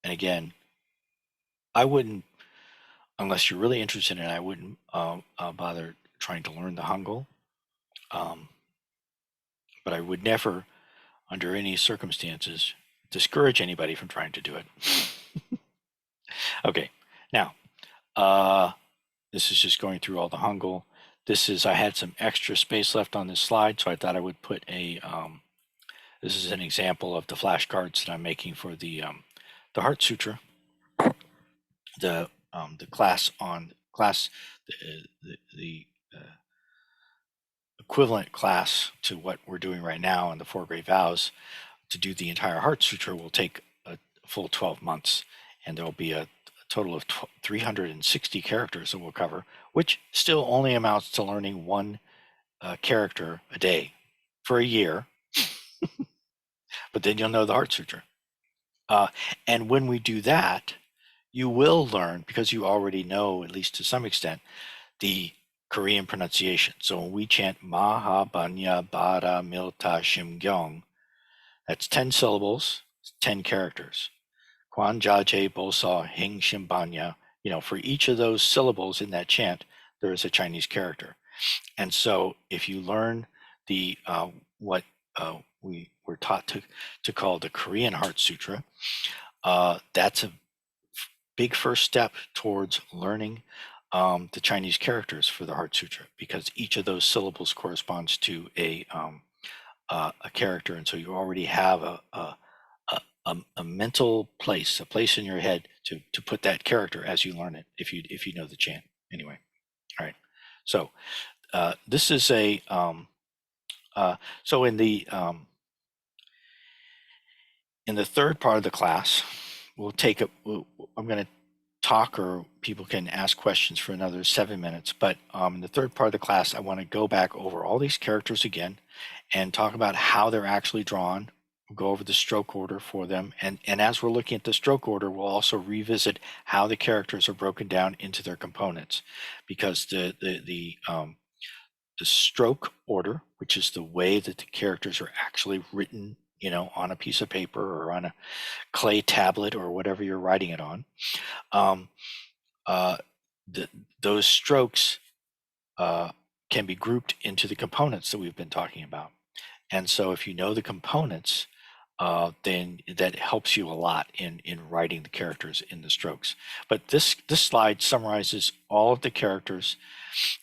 again, I wouldn't, unless you're really interested in it, I wouldn't bother trying to learn the Hangul. But I would never, under any circumstances, discourage anybody from trying to do it. Okay, now, this is just going through all the Hangul. I had some extra space left on this slide, so I thought I would put this is an example of the flashcards that I'm making for the Heart Sutra, the class the equivalent class to what we're doing right now in the Four Great Vows. To do the entire Heart Sutra will take a full 12 months, and there will be a total of 360 characters that we'll cover, which still only amounts to learning one character a day for a year. But then you'll know the Heart Sutra. And when we do that, you will learn, because you already know, at least to some extent, the Korean pronunciation. So when we chant Maha Banya Bara Milta Shimgyong, that's 10 syllables, 10 characters. Kwan Jaje Bosa Hing Shimbanya, for each of those syllables in that chant, there is a Chinese character. And so if you learn the what we were taught to call the Korean Heart Sutra, that's a big first step towards learning the Chinese characters for the Heart Sutra, because each of those syllables corresponds to a character, and so you already have a a mental place, a place in your head to put that character as you learn it, if you know the chant. Anyway, all right. So this is a so in the third part of the class, we'll take a. I'm going to talk, or people can ask questions for another 7 minutes. But in the third part of the class, I want to go back over all these characters again and talk about how they're actually drawn. We'll go over the stroke order for them. And as we're looking at the stroke order, we'll also revisit how the characters are broken down into their components, because the stroke order, which is the way that the characters are actually written, on a piece of paper or on a clay tablet or whatever you're writing it on, um, those strokes can be grouped into the components that we've been talking about. And so if you know the components, then that helps you a lot in writing the characters in the strokes. But this slide summarizes all of the characters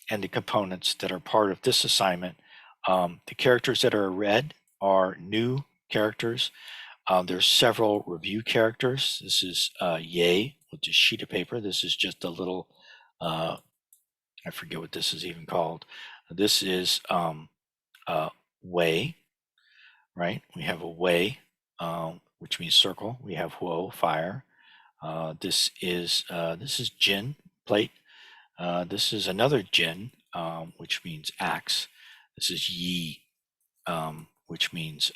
and the components that are part of this assignment. The characters that are red are new characters. There's several review characters. This is Yay, which is sheet of paper. This is just a little, I forget what this is even called. This is Wei, right? We have a Wei, which means circle. We have Huo, fire. This is Jin, plate. This is another Jin, which means axe. This is Yi, which means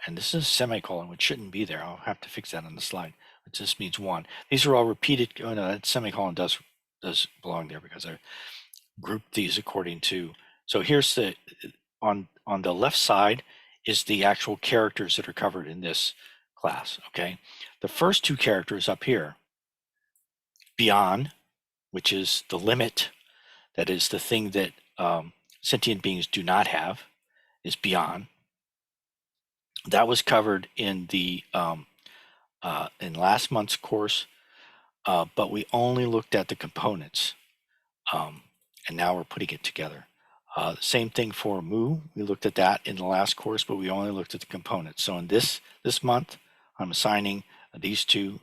and this is a semicolon, which shouldn't be there. I'll have to fix that on the slide. It just means one. These are all repeated. Oh no, that semicolon does belong there, because I grouped these according to. So here's the on the left side is the actual characters that are covered in this class. Okay, the first two characters up here, beyond, which is the limit, that is the thing that sentient beings do not have, is beyond. That was covered in the in last month's course, but we only looked at the components, and now we're putting it together. Same thing for Mu. We looked at that in the last course, but we only looked at the components. So in this month, I'm assigning these two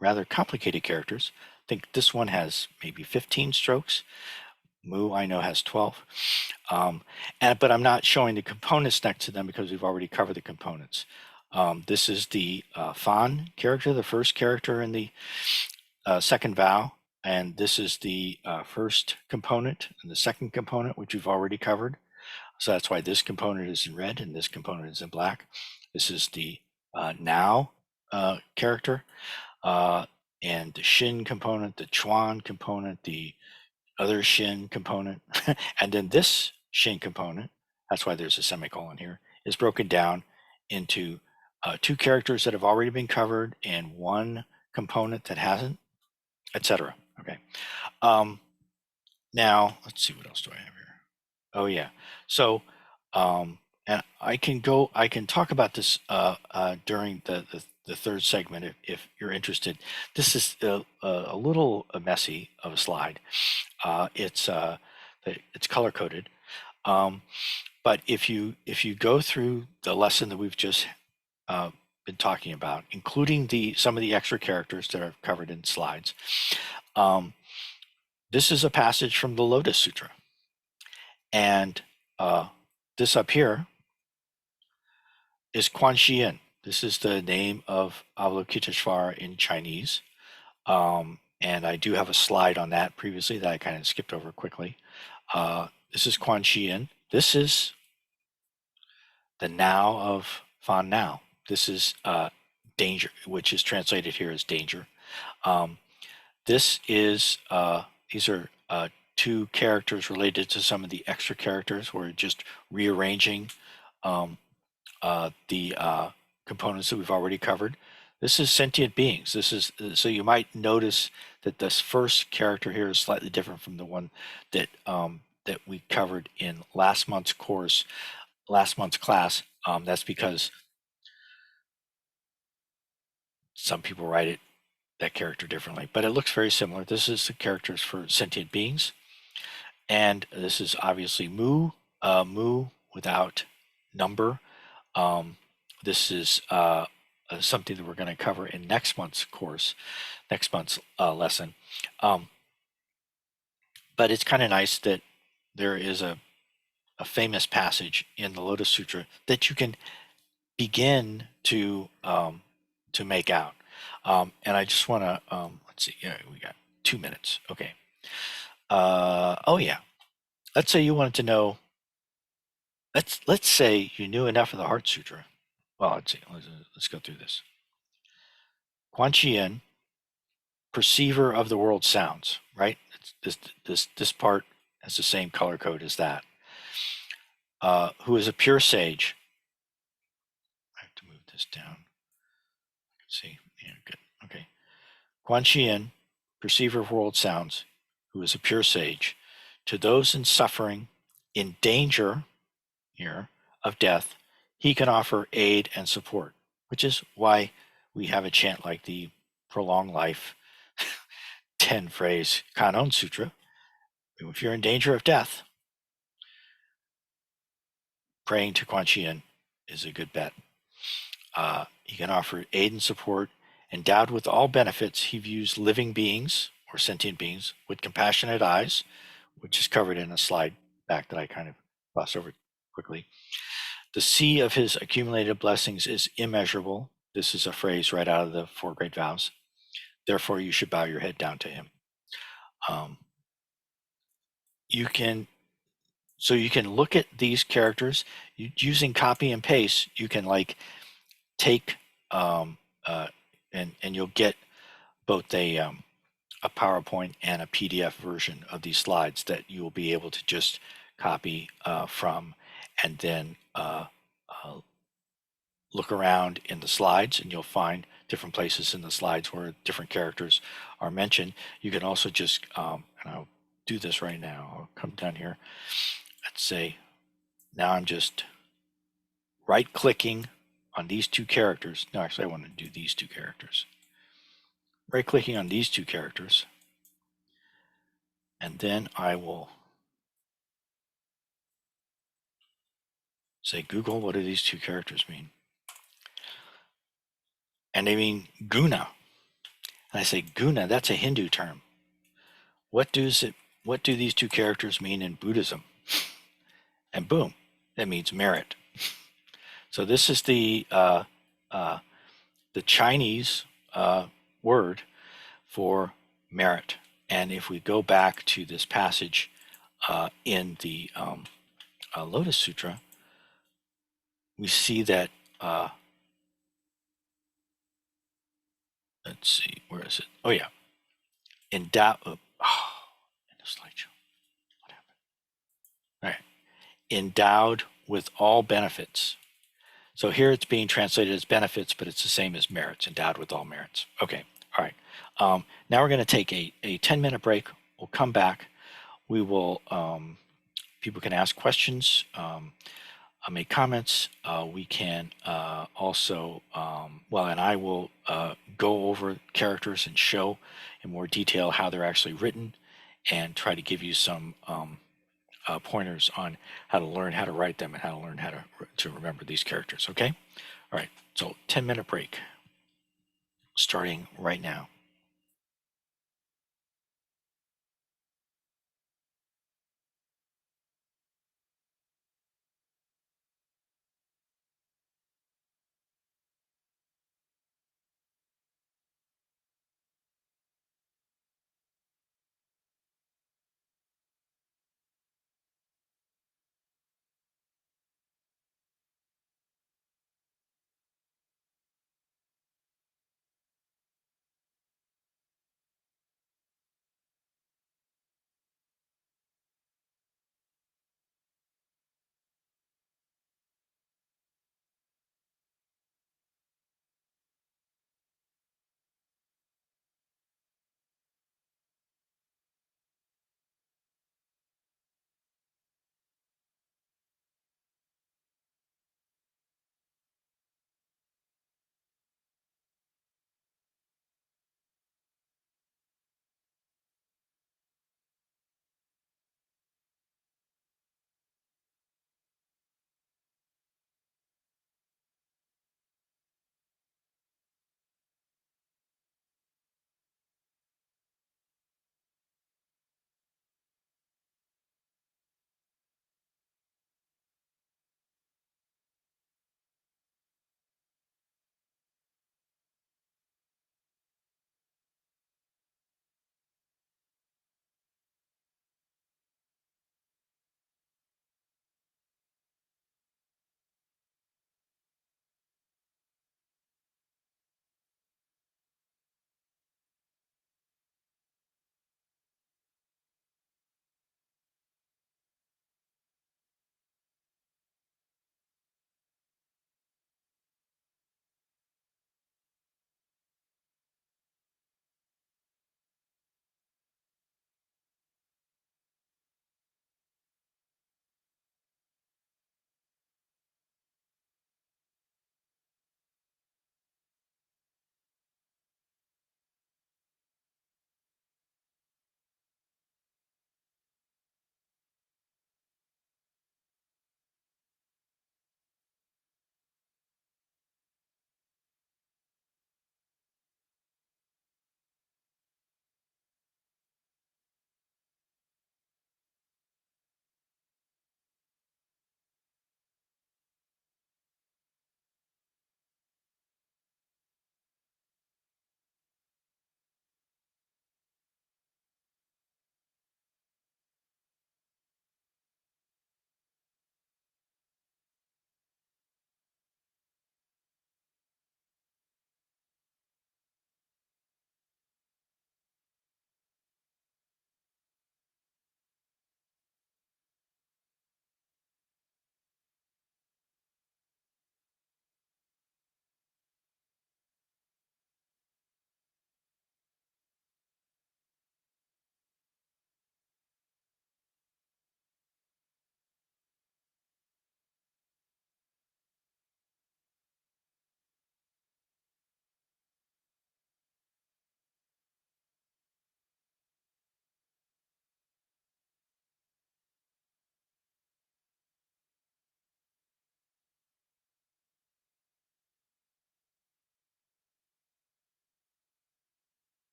rather complicated characters. I think this one has maybe 15 strokes. Mu, I know, has 12. But I'm not showing the components next to them because we've already covered the components. This is the Fan character, the first character in the second vow. And this is the first component and the second component, which we've already covered. So that's why this component is in red and this component is in black. This is the now character, and the Shin component, the Chuan component, the other Shin component, and then this Shin component, that's why there's a semicolon here, is broken down into two characters that have already been covered and one component that hasn't, etc. Okay. Now let's see, what else do I have here? Oh yeah. So and I can talk about this during the third segment if you're interested. This is a little messy of a slide. It's color coded, but if you go through the lesson that we've just been talking about, including some of the extra characters that are covered in slides, this is a passage from the Lotus Sutra, and this up here is Quan Xian. This is the name of Avalokiteshvara in Chinese. And I do have a slide on that previously that I kind of skipped over quickly. This is Quan Xian. This is the now of Fan Now. This is danger, which is translated here as danger. This is these are two characters related to some of the extra characters. We're just rearranging the components that we've already covered. This is sentient beings. This is so you might notice that this first character here is slightly different from the one that that we covered in last month's course, last month's class. That's because some people write that character differently, but it looks very similar. This is the characters for sentient beings, and this is obviously Mu, Mu without number. This is something that we're going to cover in next month's course, next month's lesson. But it's kind of nice that there is a famous passage in the Lotus Sutra that you can begin to make out. And I just want to let's see. Yeah, we got 2 minutes. Okay. Oh yeah. Let's say you wanted to know. Let's say you knew enough of the Heart Sutra. Well, let's see. Let's go through this. Quan Chi Yin, perceiver of the world sounds. Right. This part has the same color code as that. Who is a pure sage. I have to move this down. Let's see. Yeah, good. Okay. Quan Chi Yin, perceiver of world sounds, who is a pure sage, to those in suffering, in danger here of death, he can offer aid and support, which is why we have a chant like the Prolong Life 10 phrase Kanon Sutra. If you're in danger of death, praying to Quan Chi Yin is a good bet. He can offer aid and support. Endowed with all benefits, he views living beings or sentient beings with compassionate eyes, which is covered in a slide back that I kind of glossed over quickly. The sea of his accumulated blessings is immeasurable. This is a phrase right out of the Four Great Vows. Therefore, you should bow your head down to him. You can look at these characters using copy and paste. You can like take and you'll get both a PowerPoint and a PDF version of these slides that you will be able to just copy from, and then look around in the slides, and you'll find different places in the slides where different characters are mentioned. You can also just, and I'll do this right now. I'll come down here. Let's say now I'm just right-clicking on these two characters. No, actually, I want to do these two characters. Right-clicking on these two characters, and then I will say, Google, what do these two characters mean? And they mean guna. And I say, guna, that's a Hindu term. What do these two characters mean in Buddhism? And boom, that means merit. So this is the Chinese word for merit. And if we go back to this passage in the Lotus Sutra, we see that, let's see, where is it? Oh yeah, endowed, in the slideshow, what happened? All right, endowed with all benefits. So here it's being translated as benefits, but it's the same as merits, endowed with all merits. Okay, all right. Now we're going to take a 10-minute break. We'll come back. We will, people can ask questions, make comments. We can also, and I will go over characters and show in more detail how they're actually written, and try to give you some pointers on how to learn how to write them and how to learn how to remember these characters. Okay? All right. So 10-minute break starting right now.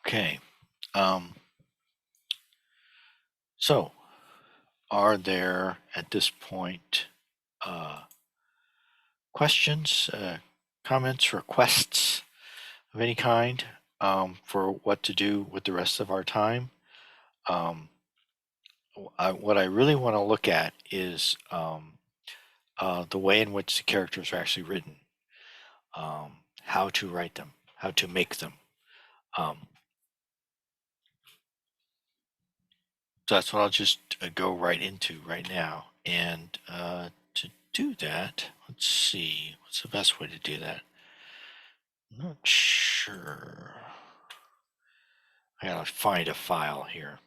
Okay. So, are there at this point questions, comments, requests of any kind for what to do with the rest of our time? What I really want to look at is the way in which the characters are actually written, how to write them, how to make them. So that's what I'll just go right into right now. And to do that, let's see, what's the best way to do that? I'm not sure. I gotta find a file here.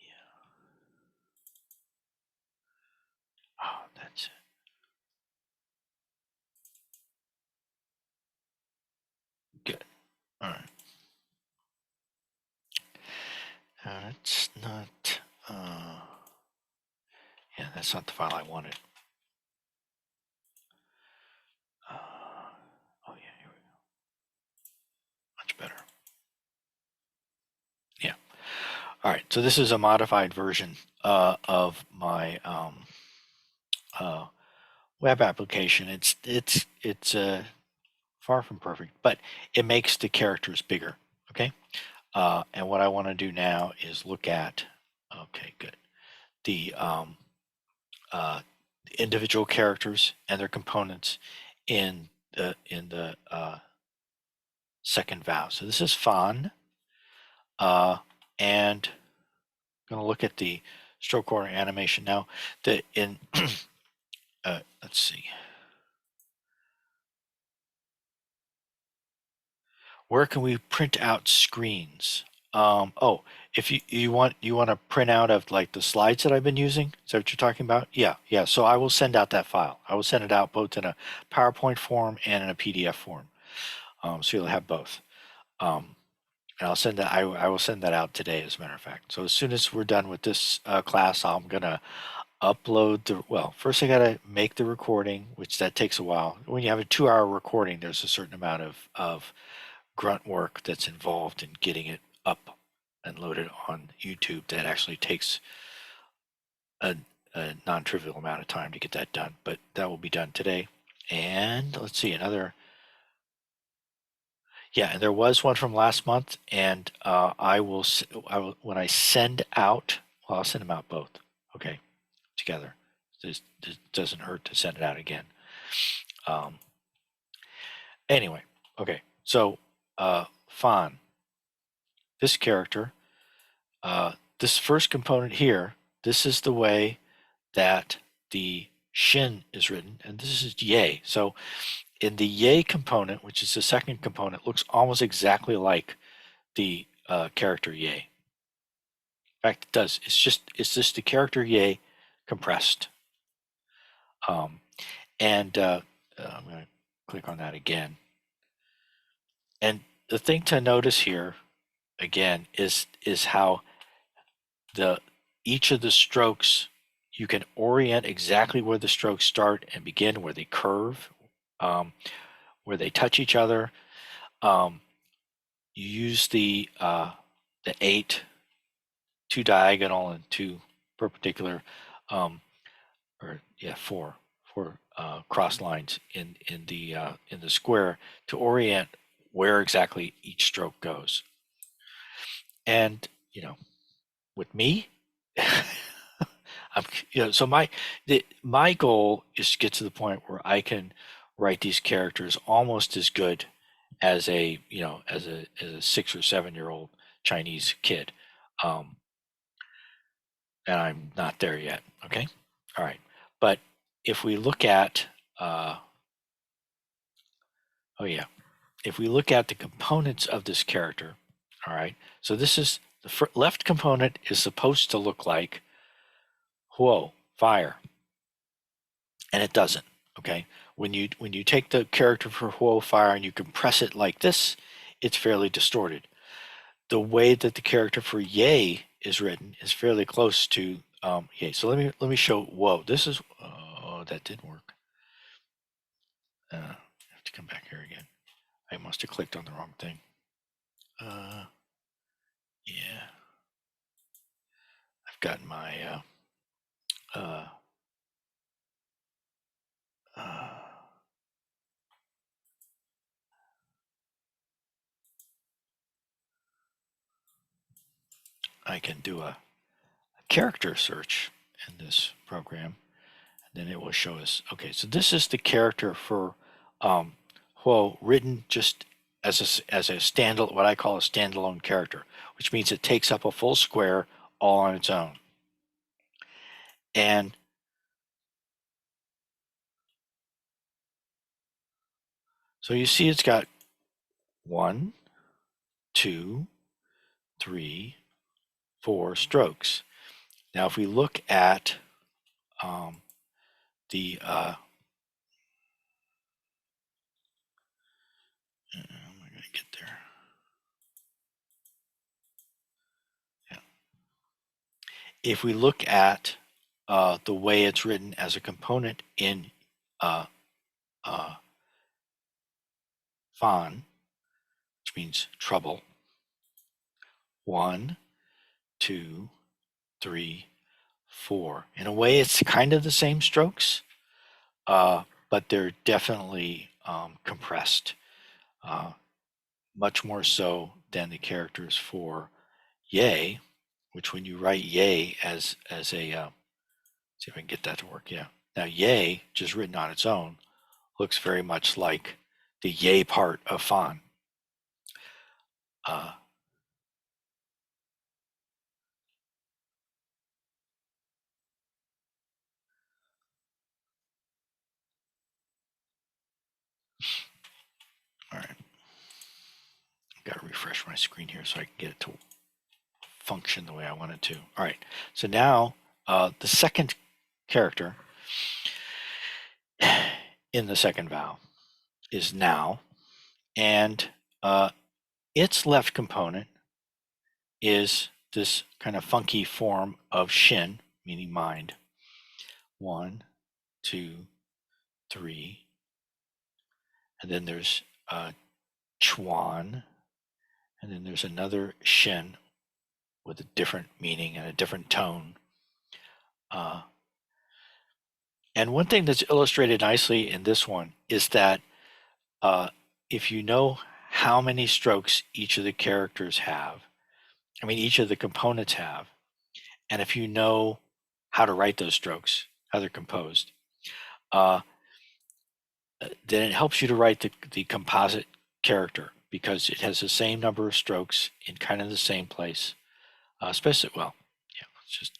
Yeah. Oh, that's it. Good. All right. That's not. Yeah, that's not the file I wanted. Oh yeah, here we go. Much better. Yeah. All right. So this is a modified version of my web application. It's far from perfect, but it makes the characters bigger. Okay. And what I want to do now is look at. Okay, good. The individual characters and their components in the second vow. So this is Fan, and I'm going to look at the stroke order animation now. Let's see. Where can we print out screens? Oh, if you want to print out of like the slides that I've been using. Is that what you're talking about? Yeah. So I will send out that file. I will send it out both in a PowerPoint form and in a PDF form. So you'll have both. And I'll send that. I will send that out today, as a matter of fact. So as soon as we're done with this class, I'm gonna upload the. Well, first I gotta make the recording, which that takes a while. When you have a 2-hour recording, there's a certain amount of grunt work that's involved in getting it up and loaded on YouTube. That actually takes a, a non-trivial amount of time to get that done, but that will be done today. And let's see, another. Yeah, and there was one from last month, and I will when I send out. Well, I'll send them out both. Okay, together. This doesn't hurt to send it out again. Um, anyway, okay. So, Fawn, this character, this first component here, this is the way that the shin is written, and this is yay. So, in the yay component, which is the second component, looks almost exactly like the character yay. In fact, it does. It's just the character yay compressed. And I'm going to click on that again. And the thing to notice here again is how each of the strokes, you can orient exactly where the strokes start and begin, where they curve, where they touch each other. You use the 8, 2 diagonal and 2 perpendicular, or yeah, 4 cross lines in the square to orient where exactly each stroke goes. And with me, so my goal is to get to the point where I can write these characters almost as good as a 6 or 7-year-old Chinese kid, and I'm not there yet. Okay, all right, but if we look at if we look at the components of this character, all right, so this is the left component is supposed to look like whoa, fire, and it doesn't. Okay, when you take the character for whoa, fire, and you compress it like this, it's fairly distorted. The way that the character for yay is written is fairly close to yay. So let me show whoa. This is that didn't work. I have to come back here again. I must have clicked on the wrong thing. Yeah. I've got my I can do a character search in this program, and then it will show us. Okay, so this is the character for Huo, written just as a standalone, what I call a standalone character, which means it takes up a full square all on its own. And so you see it's got 1, 2, 3, 4 strokes. Now, if we look at the how am I going to get there? Yeah. If we look at the way it's written as a component in Fan, which means trouble. 1, 2, 3, 4. In a way, it's kind of the same strokes, but they're definitely compressed, much more so than the characters for yay, which when you write yay as a, see if I can get that to work. Yeah. Now yay, just written on its own, looks very much like the yay part of Fan. All right. I've got to refresh my screen here so I can get it to function the way I want it to. All right. So now the second character in the second vow is now, and its left component is this kind of funky form of shin, meaning mind. 1, 2, 3, and then there's chuan, and then there's another shin with a different meaning and a different tone. And one thing that's illustrated nicely in this one is that if you know how many strokes each of the characters have, I mean, each of the components have, and if you know how to write those strokes, how they're composed, then it helps you to write the composite character because it has the same number of strokes in kind of the same place. Especially, well, yeah, let's just.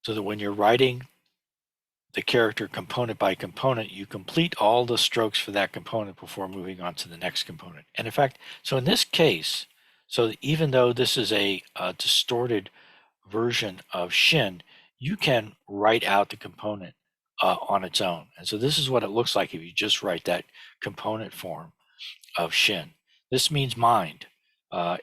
So that when you're writing the character component by component, you complete all the strokes for that component before moving on to the next component. And in fact, so in this case, so even though this is a distorted version of Shin, you can write out the component on its own. And so this is what it looks like if you just write that component form of Shin. This means mind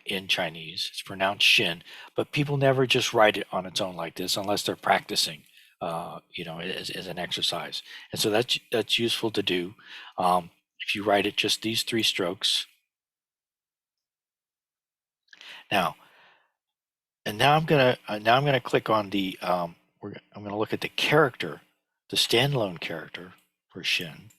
in Chinese. It's pronounced Shin, but people never just write it on its own like this unless they're practicing, as an exercise. And so that's useful to do. If you write it just these 3 strokes. Now, and now I'm gonna click on the I'm gonna look at the character, the standalone character for Shin.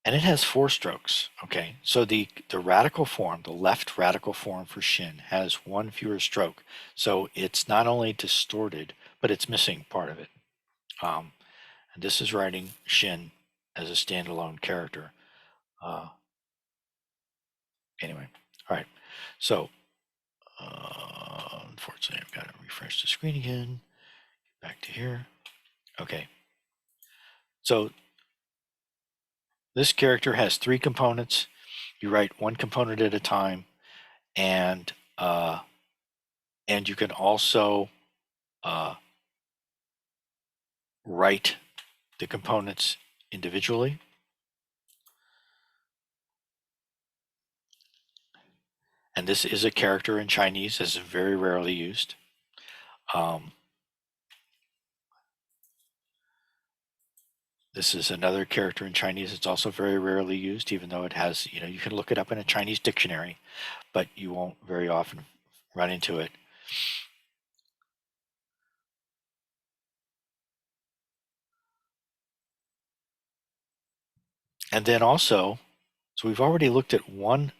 And it has 4 strokes. Okay, so the radical form, the left radical form for Shin, has 1 fewer stroke. So it's not only distorted, but it's missing part of it. And this is writing Shin as a standalone character. Anyway, all right. So unfortunately, I've got to refresh the screen again. Back to here. Okay. So this character has 3 components. You write 1 component at a time, and you can also write the components individually. and this is a character in Chinese. This is very rarely used. This is another character in Chinese. It's also very rarely used, even though it has, you can look it up in a Chinese dictionary, but you won't very often run into it. And then also, so we've already looked at one,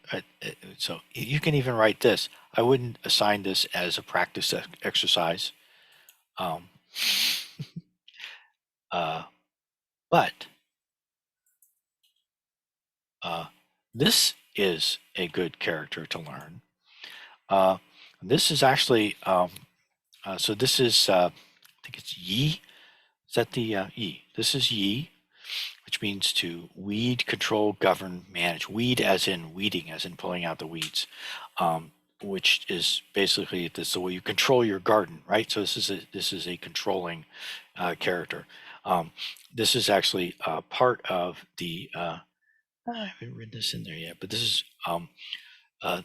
so you can even write this. I wouldn't assign this as a practice exercise. Um, but this is a good character to learn. This is actually, so this is, I think it's Yi. Is that the Yi? This is Yi, which means to weed, control, govern, manage. Weed as in weeding, as in pulling out the weeds, which is basically this the way you control your garden, right? So this is a controlling character. This is actually part of the. I haven't written this in there yet, but this is uh,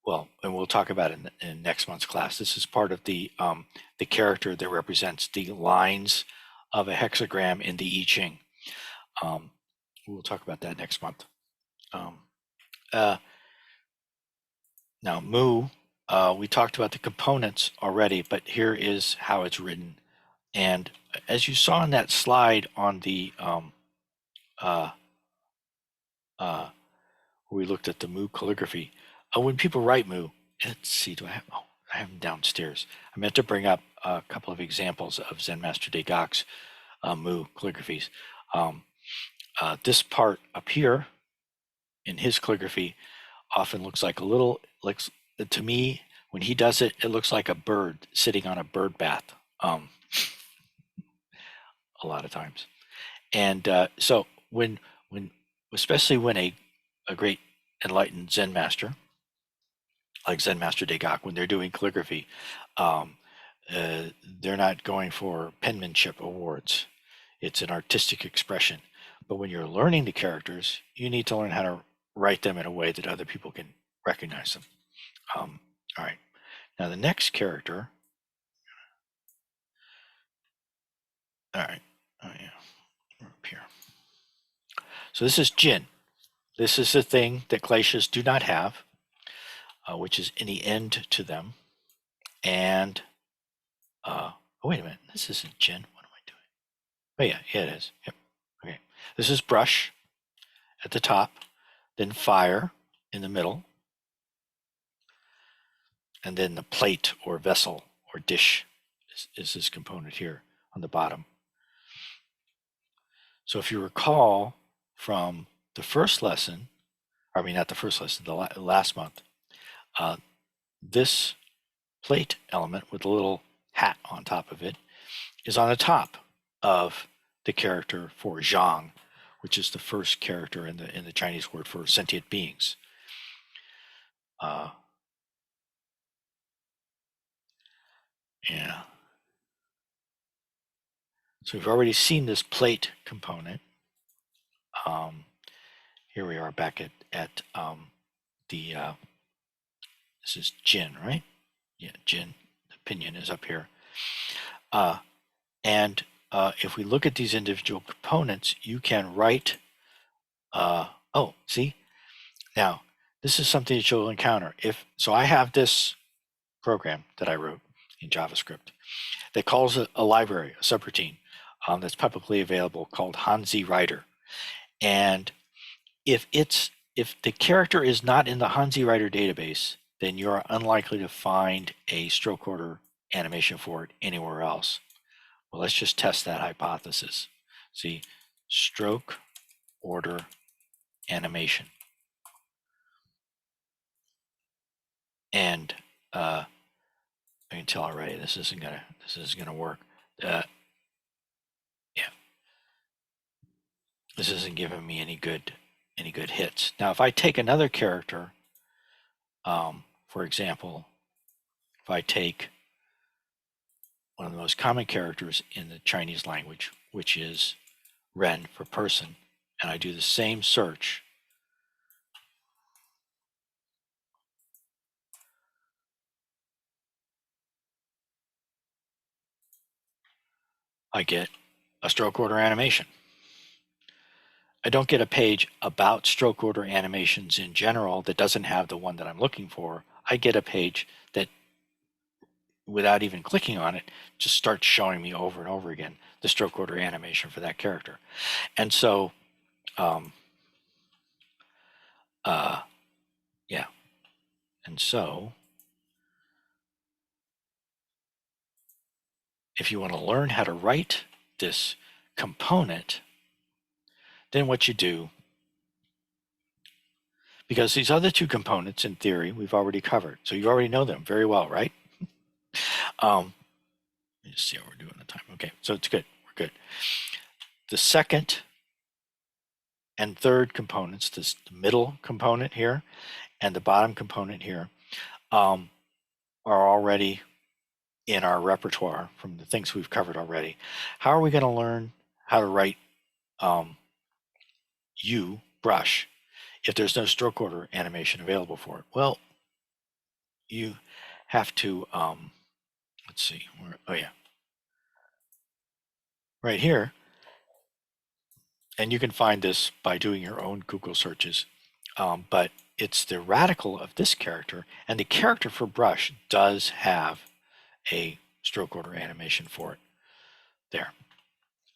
well, and we'll talk about it in next month's class. This is part of the character that represents the lines of a hexagram in the I Ching. We'll talk about that next month. Now, Mu, we talked about the components already, but here is how it's written. And as you saw in that slide on the we looked at the Mu calligraphy. When people write Mu, let's see, do I have? Oh, I have them downstairs. I meant to bring up a couple of examples of Zen Master Degak's Mu calligraphies. This part up here in his calligraphy often looks like a little, like to me, when he does it, it looks like a bird sitting on a bird bath. A lot of times, and so when especially when a great enlightened Zen master like Zen Master Degak, when they're doing calligraphy, they're not going for penmanship awards. It's an artistic expression. But when you're learning the characters, you need to learn how to write them in a way that other people can recognize them. All right. Now the next character. All right. Oh yeah. We're up here. So this is Jin. This is the thing that kleśas do not have, which is any end to them. And oh wait a minute. This isn't Jin. What am I doing? Oh yeah, it is. Yep. Okay. This is brush at the top, then fire in the middle, and then the plate or vessel or dish is this component here on the bottom. So if you recall from the first lesson, I mean not the first lesson, the last month, this plate element with a little hat on top of it is on the top of the character for Zhang, which is the first character in the Chinese word for sentient beings. Yeah. So we've already seen this plate component. Here we are back at the this is Jin, right? Yeah, Jin. The pinyin is up here. And if we look at these individual components, you can write. Oh, see, now this is something that you'll encounter. So I have this program that I wrote in JavaScript that calls a library, a subroutine that's publicly available called Hanzi Writer. And if the character is not in the Hanzi Writer database, then you're unlikely to find a stroke order animation for it anywhere else. Well, let's just test that hypothesis. See, stroke order animation. And I can tell already this isn't gonna work. Yeah, this isn't giving me any good hits. Now, if I take another character, for example, if I take one of the most common characters in the Chinese language, which is Ren for person, and I do the same search, I get a stroke order animation. I don't get a page about stroke order animations in general that doesn't have the one that I'm looking for. I get a page that, without even clicking on it, just starts showing me over and over again the stroke order animation for that character. And so, yeah. And so, if you want to learn how to write this component, then what you do, because these other two components in theory we've already covered, so you already know them very well, right? Let me just see how we're doing the time. Okay, so it's good. We're good. The second and third components, this middle component here and the bottom component here, are already in our repertoire from the things we've covered already. How are we going to learn how to write brush if there's no stroke order animation available for it? Well, you have to, let's see, oh yeah, right here. And you can find this by doing your own Google searches, but it's the radical of this character, and the character for brush does have a stroke order animation for it there.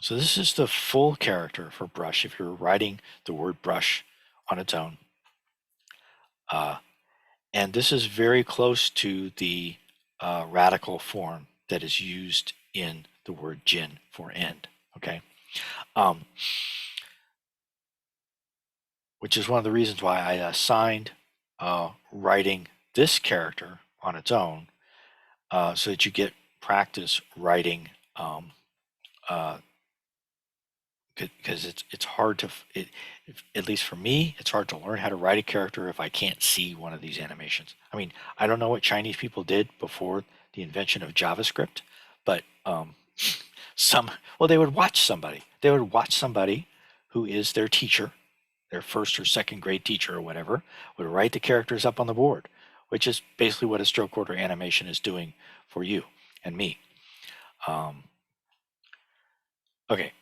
So this is the full character for brush if you're writing the word brush on its own. And this is very close to the radical form that is used in the word jin for end, okay? Which is one of the reasons why I assigned writing this character on its own so that you get practice writing because it's hard to, at least for me, it's hard to learn how to write a character if I can't see one of these animations. I mean, I don't know what Chinese people did before the invention of JavaScript, but they would watch somebody. They would watch somebody who is their teacher, their first or second grade teacher or whatever, would write the characters up on the board, which is basically what a stroke order animation is doing for you and me. Okay,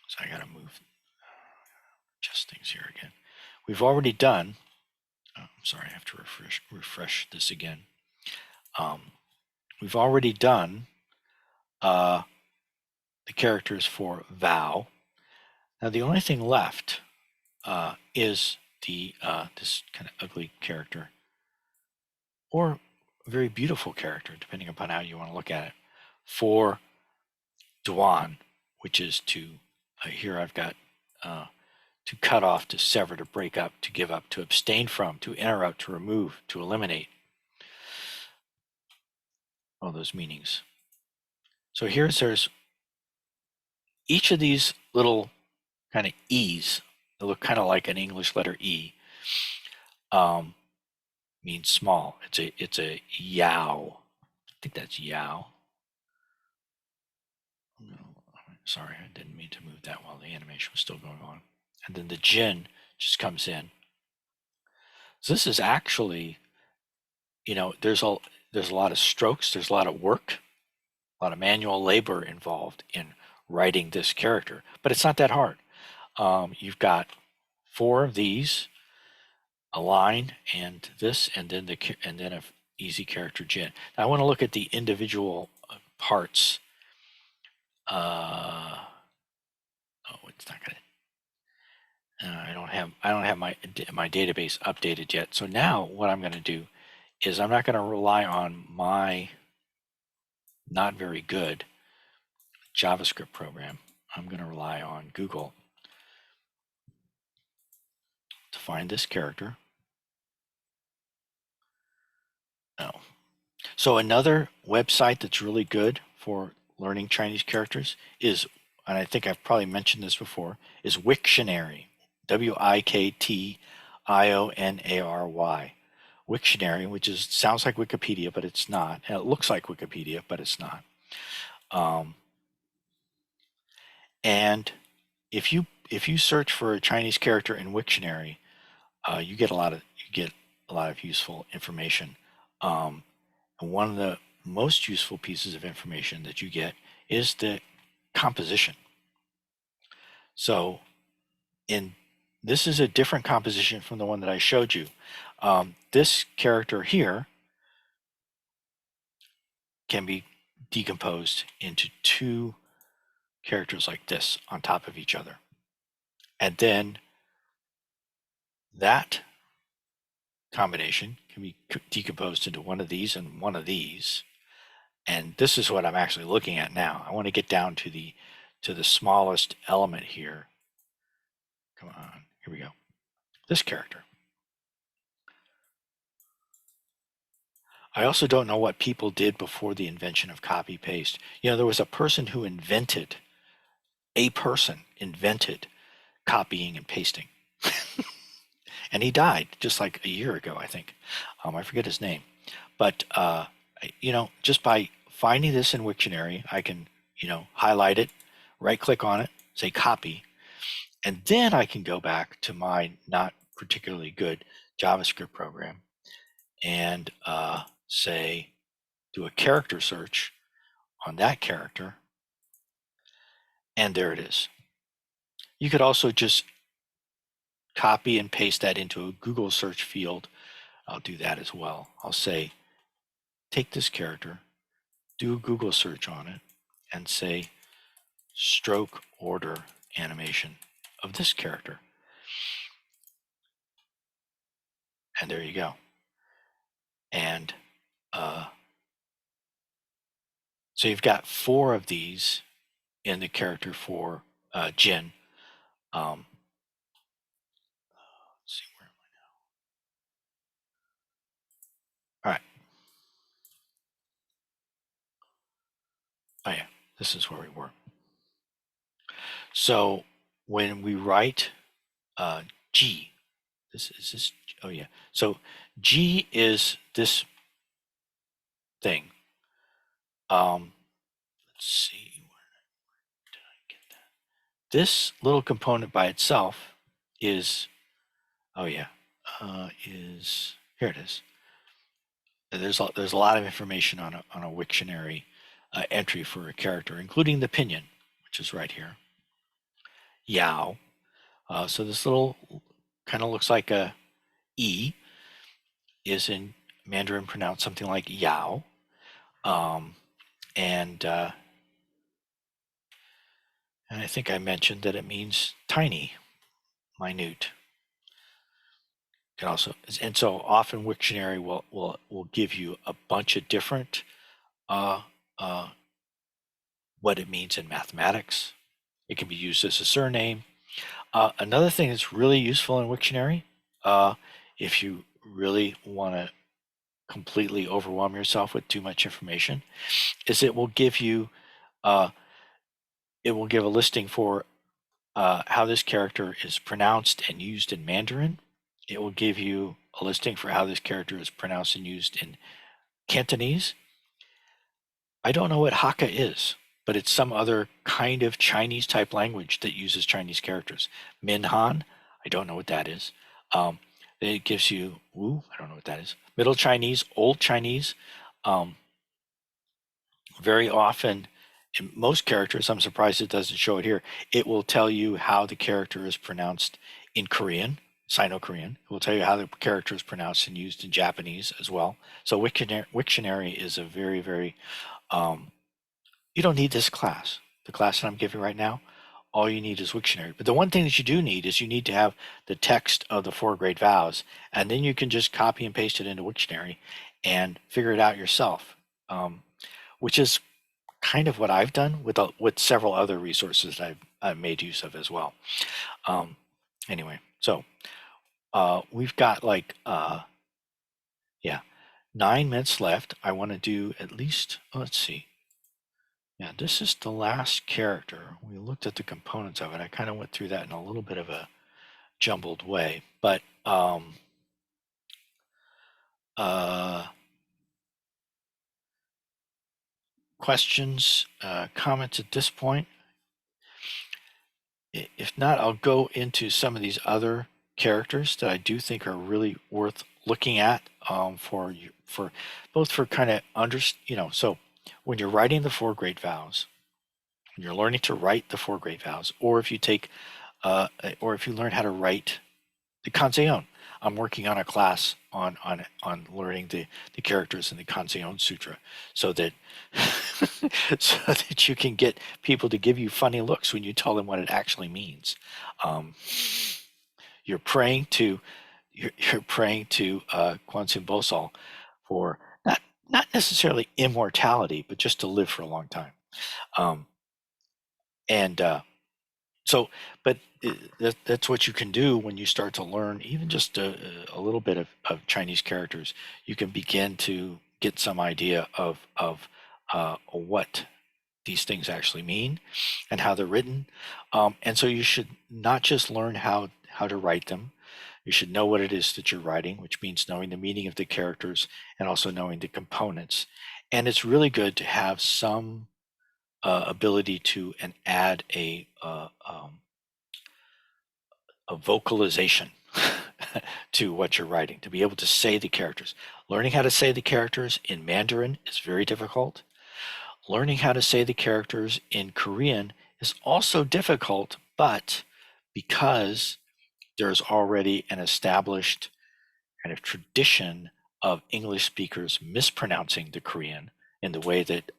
so I gotta adjust things here again. We've already done, I'm sorry, I have to refresh this again. We've already done the characters for vow. Now the only thing left is the this kind of ugly character, or a very beautiful character, depending upon how you want to look at it, for Duan, which is to, here I've got to cut off, to sever, to break up, to give up, to abstain from, to interrupt, to remove, to eliminate. All those meanings. So there's each of these little kind of E's that look kind of like an English letter E, means small. It's a yao. I think that's yao. No, sorry, I didn't mean to move that while the animation was still going on. And then the jin just comes in. So this is actually, there's a lot of strokes, there's a lot of work, a lot of manual labor involved in writing this character, but it's not that hard. You've got 4 of these, a line, and this, and then a easy character jin. Now I want to look at the individual parts. Oh, it's not gonna. I don't have my database updated yet. So now what I'm going to do is I'm not going to rely on my not very good JavaScript program. I'm going to rely on Google to find this character. Oh. So another website that's really good for learning Chinese characters is, and I think I've probably mentioned this before, is Wiktionary. Wiktionary. Wiktionary, which sounds like Wikipedia, but it's not. And it looks like Wikipedia, but it's not. And if you search for a Chinese character in Wiktionary, you get a lot of useful information. And one of the most useful pieces of information that you get is the composition. So this is a different composition from the one that I showed you. This character here can be decomposed into two characters like this on top of each other. And then that combination can be decomposed into one of these and one of these. And this is what I'm actually looking at now. I want to get down to the smallest element here. Come on, here we go. This character. I also don't know what people did before the invention of copy paste. You know, there was a person who invented copying and pasting. And he died just like a year ago, I think. I forget his name. But, you know, just by finding this in Wiktionary, I can, you know, highlight it, right click on it, say copy, and then I can go back to my not particularly good JavaScript program and say, do a character search on that character, and there it is. You could also just copy and paste that into a Google search field. I'll do that as well. I'll say, take this character, do a Google search on it, and say stroke order animation of this character. And there you go. And so you've got 4 of these in the character for Jin. Let's see, where am I now? All right. Oh yeah, this is where we were. So when we write G, this, oh yeah. So G is this thing. Let's see, where did I get that? This little component by itself is, oh yeah, is, here it is. There's a lot of information on a Wiktionary entry for a character, including the pinyin, which is right here. Yao. So this little kind of looks like a E, is in Mandarin pronounced something like Yao. And I think I mentioned that it means tiny, minute. Can also, and so often Wiktionary will give you a bunch of different what it means in mathematics. It can be used as a surname. Another thing that's really useful in Wiktionary, if you really want to completely overwhelm yourself with too much information, is it will give you a listing for how this character is pronounced and used in Mandarin. It will give you a listing for how this character is pronounced and used in Cantonese. I don't know what Hakka is, but it's some other kind of Chinese type language that uses Chinese characters. Minhan, I don't know what that is. It gives you Wu, I don't know what that is. Middle Chinese, Old Chinese. Very often, in most characters, I'm surprised it doesn't show it here, it will tell you how the character is pronounced in Korean, Sino-Korean. It will tell you how the character is pronounced and used in Japanese as well. So Wiktionary is a very, very, you don't need this class. The class that I'm giving right now, all you need is Wiktionary. But the one thing that you do need is you need to have the text of the Four Great Vows, and then you can just copy and paste it into Wiktionary and figure it out yourself, which is kind of what I've done with several other resources that I've made use of as well. Anyway, so we've got like 9 minutes left. I want to do at least, let's see. Yeah, this is the last character. We looked at the components of it. I kind of went through that in a little bit of a jumbled way, but questions, comments at this point? If not, I'll go into some of these other characters that I do think are really worth looking at for both for kind of so when you're writing the Four Great Vows, when you're learning to write the Four Great Vows, or if you take, or if you learn how to write the Kanzeon. I'm working on a class on learning the characters in the Kanzeon Sutra, so that so that you can get people to give you funny looks when you tell them what it actually means. Um, you're praying to you're praying to Kwanzaa Bosal for not necessarily immortality, but just to live for a long time. Um, and So, but that's what you can do when you start to learn even just a little bit of Chinese characters. You can begin to get some idea of what these things actually mean and how they're written. And so you should not just learn how to write them. You should know what it is that you're writing, which means knowing the meaning of the characters and also knowing the components. And it's really good to have some ability to and add a vocalization to what you're writing, to be able to say the characters. Learning how to say the characters in Mandarin is very difficult. Learning how to say the characters in Korean is also difficult, but because there's already an established kind of tradition of English speakers mispronouncing the Korean in the way that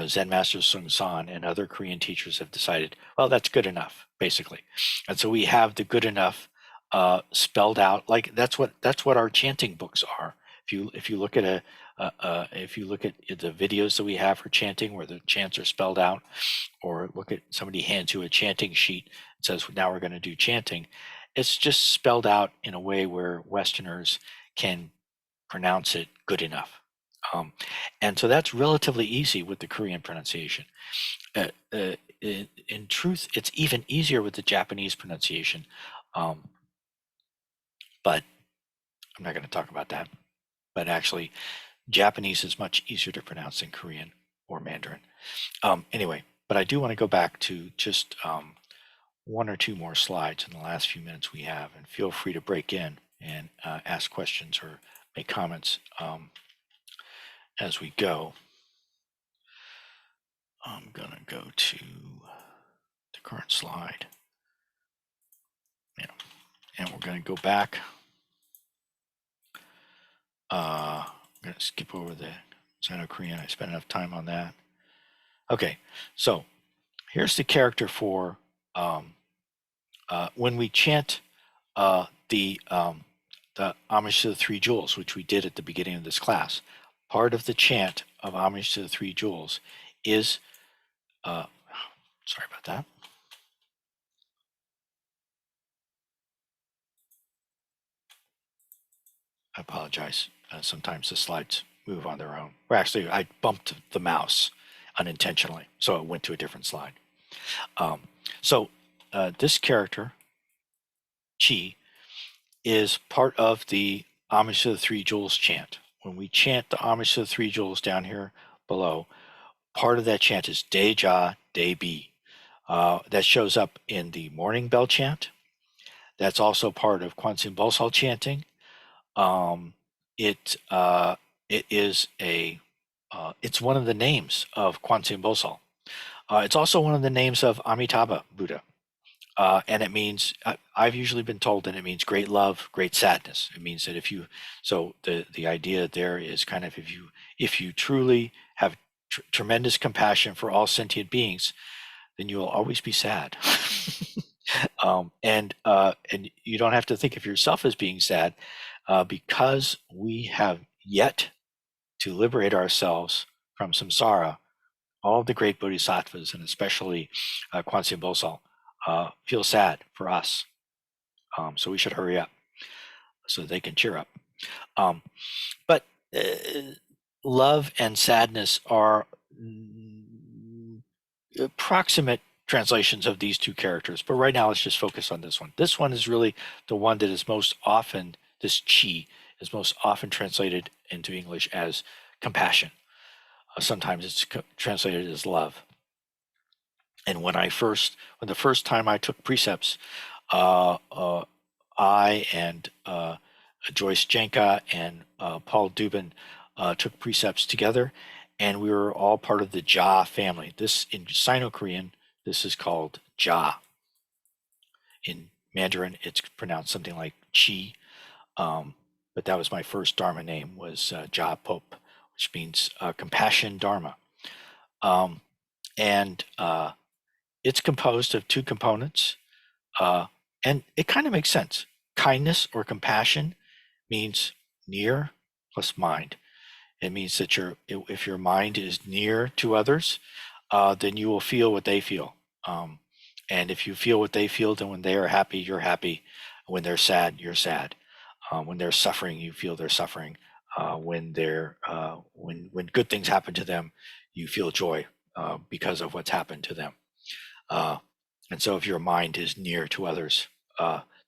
Zen Master Sung San and other Korean teachers have decided, well, that's good enough, basically. And so we have the good enough spelled out. Like that's what our chanting books are. If you look at if you look at the videos that we have for chanting where the chants are spelled out, or look at somebody hands you a chanting sheet and says, now we're going to do chanting, it's just spelled out in a way where Westerners can pronounce it good enough. And so that's relatively easy with the Korean pronunciation. In truth, it's even easier with the Japanese pronunciation. But I'm not going to talk about that. But actually, Japanese is much easier to pronounce than Korean or Mandarin. Anyway, but I do want to go back to just one or two more slides in the last few minutes we have, and feel free to break in and ask questions or make comments as we go. I'm going to go to the current slide. And we're going to go back. I'm going to skip over the Sino-Korean. I spent enough time on that. Okay, so here's the character for when we chant the Homage to the Three Jewels, which we did at the beginning of this class. Part of the chant of Homage to the Three Jewels is, sorry about that. I apologize. Sometimes the slides move on their own. Or actually, I bumped the mouse unintentionally, so it went to a different slide. So this character, Chi, is part of the Homage to the Three Jewels chant. When we chant the Homage to the Three Jewels down here below, part of that chant is Deja De Bi. That shows up in the morning bell chant. That's also part of Kwanzaa Bosal chanting. It is it's one of the names of Kwanzaa Bosal. It's also one of the names of Amitabha Buddha. And it means, I've usually been told that it means great love, great sadness. It means that so the idea there is kind of if you truly have tremendous compassion for all sentient beings, then you will always be sad. And you don't have to think of yourself as being sad, because we have yet to liberate ourselves from samsara. All of the great bodhisattvas, and especially Kwanzaa Bosal, feel sad for us. So we should hurry up so they can cheer up. But love and sadness are approximate translations of these two characters. But right now, let's just focus on this one. This one is really the one that is most often, this chi is most often translated into English as compassion. Sometimes it's translated as love. And when the first time I took precepts, I and Joyce Jenka and Paul Dubin took precepts together, and we were all part of the Ja family. This in Sino-Korean, this is called Ja. In Mandarin, it's pronounced something like Chi. But that was my first Dharma name, was Ja Pop, which means compassion Dharma. And it's composed of two components, and it kind of makes sense. Kindness or compassion means near plus mind. It means that if your mind is near to others, then you will feel what they feel. And if you feel what they feel, then when they are happy, you're happy. When they're sad, you're sad. When they're suffering, you feel their suffering. When good things happen to them, you feel joy because of what's happened to them. And so, if your mind is near to others,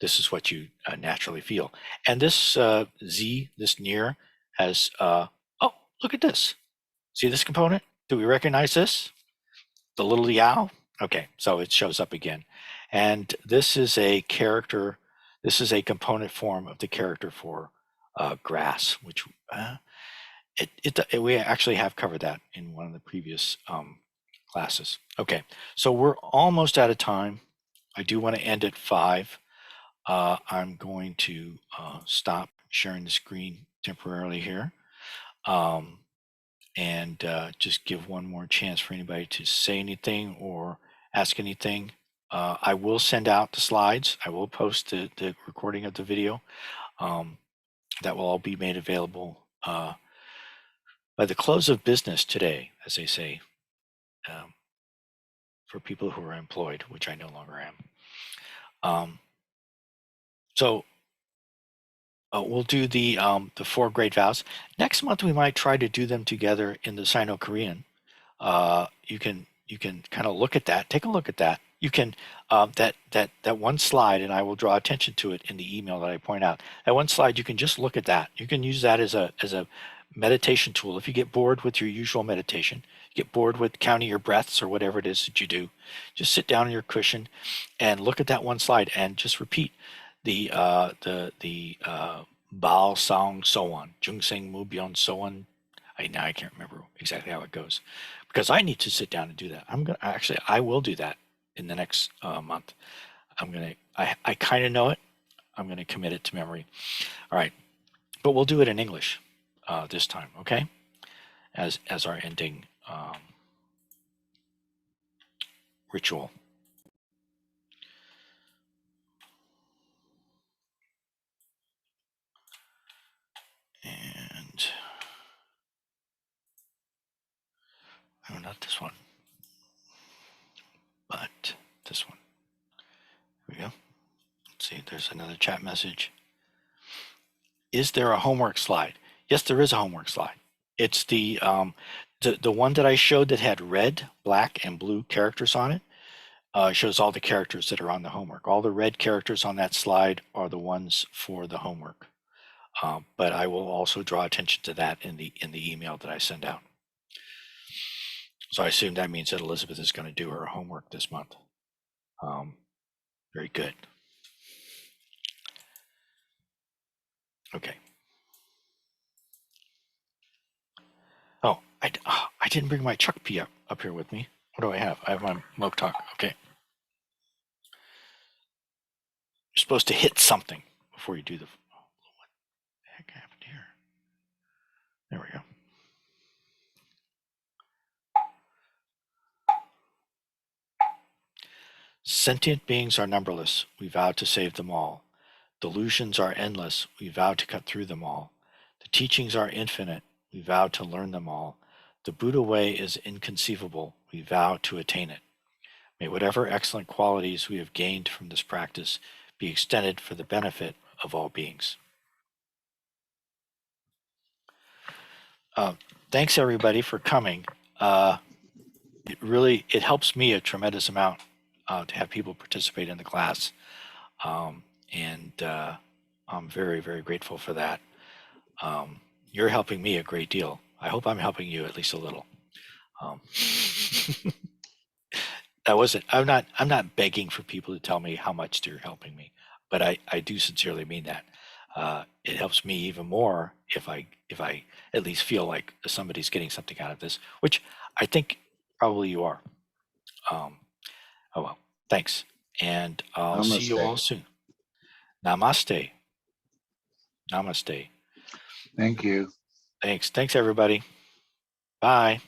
this is what you naturally feel. And this Z, this near, has oh, look at this. See this component? Do we recognize this? The little Yao? Okay, so it shows up again. And this is a character, this is a component form of the character for grass, which we actually have covered that in one of the previous classes. Okay, so we're almost out of time. I do want to end at 5. I'm going to stop sharing the screen temporarily here. And just give one more chance for anybody to say anything or ask anything. I will send out the slides. I will post the recording of the video. That will all be made available by the close of business today, as they say, for people who are employed, which I no longer am. So we'll do the 4 Great Vows. Next month, we might try to do them together in the Sino-Korean. You can kind of look at that. Take a look at that. You can that one slide, and I will draw attention to it in the email that I point out. That one slide, you can just look at that. You can use that as a meditation tool. If you get bored with your usual meditation, you get bored with counting your breaths or whatever it is that you do, just sit down on your cushion and look at that one slide and just repeat the Bao Song so on, Jung Seng Mu Byon so on. I can't remember exactly how it goes, because I need to sit down and do that. I will do that in the next month. I kind of know it. I'm gonna commit it to memory. All right, but we'll do it in English this time, okay? As our ending ritual. And oh, not this one, but this one. Here we go. Let's see. There's another chat message. Is there a homework slide? Yes, there is a homework slide. It's the one that I showed that had red, black, and blue characters on it. Shows all the characters that are on the homework. All the red characters on that slide are the ones for the homework. But I will also draw attention to that in the email that I send out. So I assume that means that Elizabeth is going to do her homework this month. Very good. Okay. Oh, I didn't bring my Chuck P up here with me. What do I have? I have my Moke Talk. Okay. You're supposed to hit something before you do the. What the heck happened here? There we go. Sentient beings are numberless. We vow to save them all. Delusions are endless. We vow to cut through them all. The teachings are infinite. We vow to learn them all. The Buddha way is inconceivable. We vow to attain it. May whatever excellent qualities we have gained from this practice be extended for the benefit of all beings. Thanks everybody for coming. It helps me a tremendous amount to have people participate in the class. And I'm very, very grateful for that. You're helping me a great deal. I hope I'm helping you at least a little. I'm not begging for people to tell me how much they're helping me, but I do sincerely mean that. it helps me even more if I at least feel like somebody's getting something out of this, which I think probably you are. Oh well, thanks, and I'll see you all Namaste. soon. Namaste. Namaste. Thank you. Thanks everybody. Bye.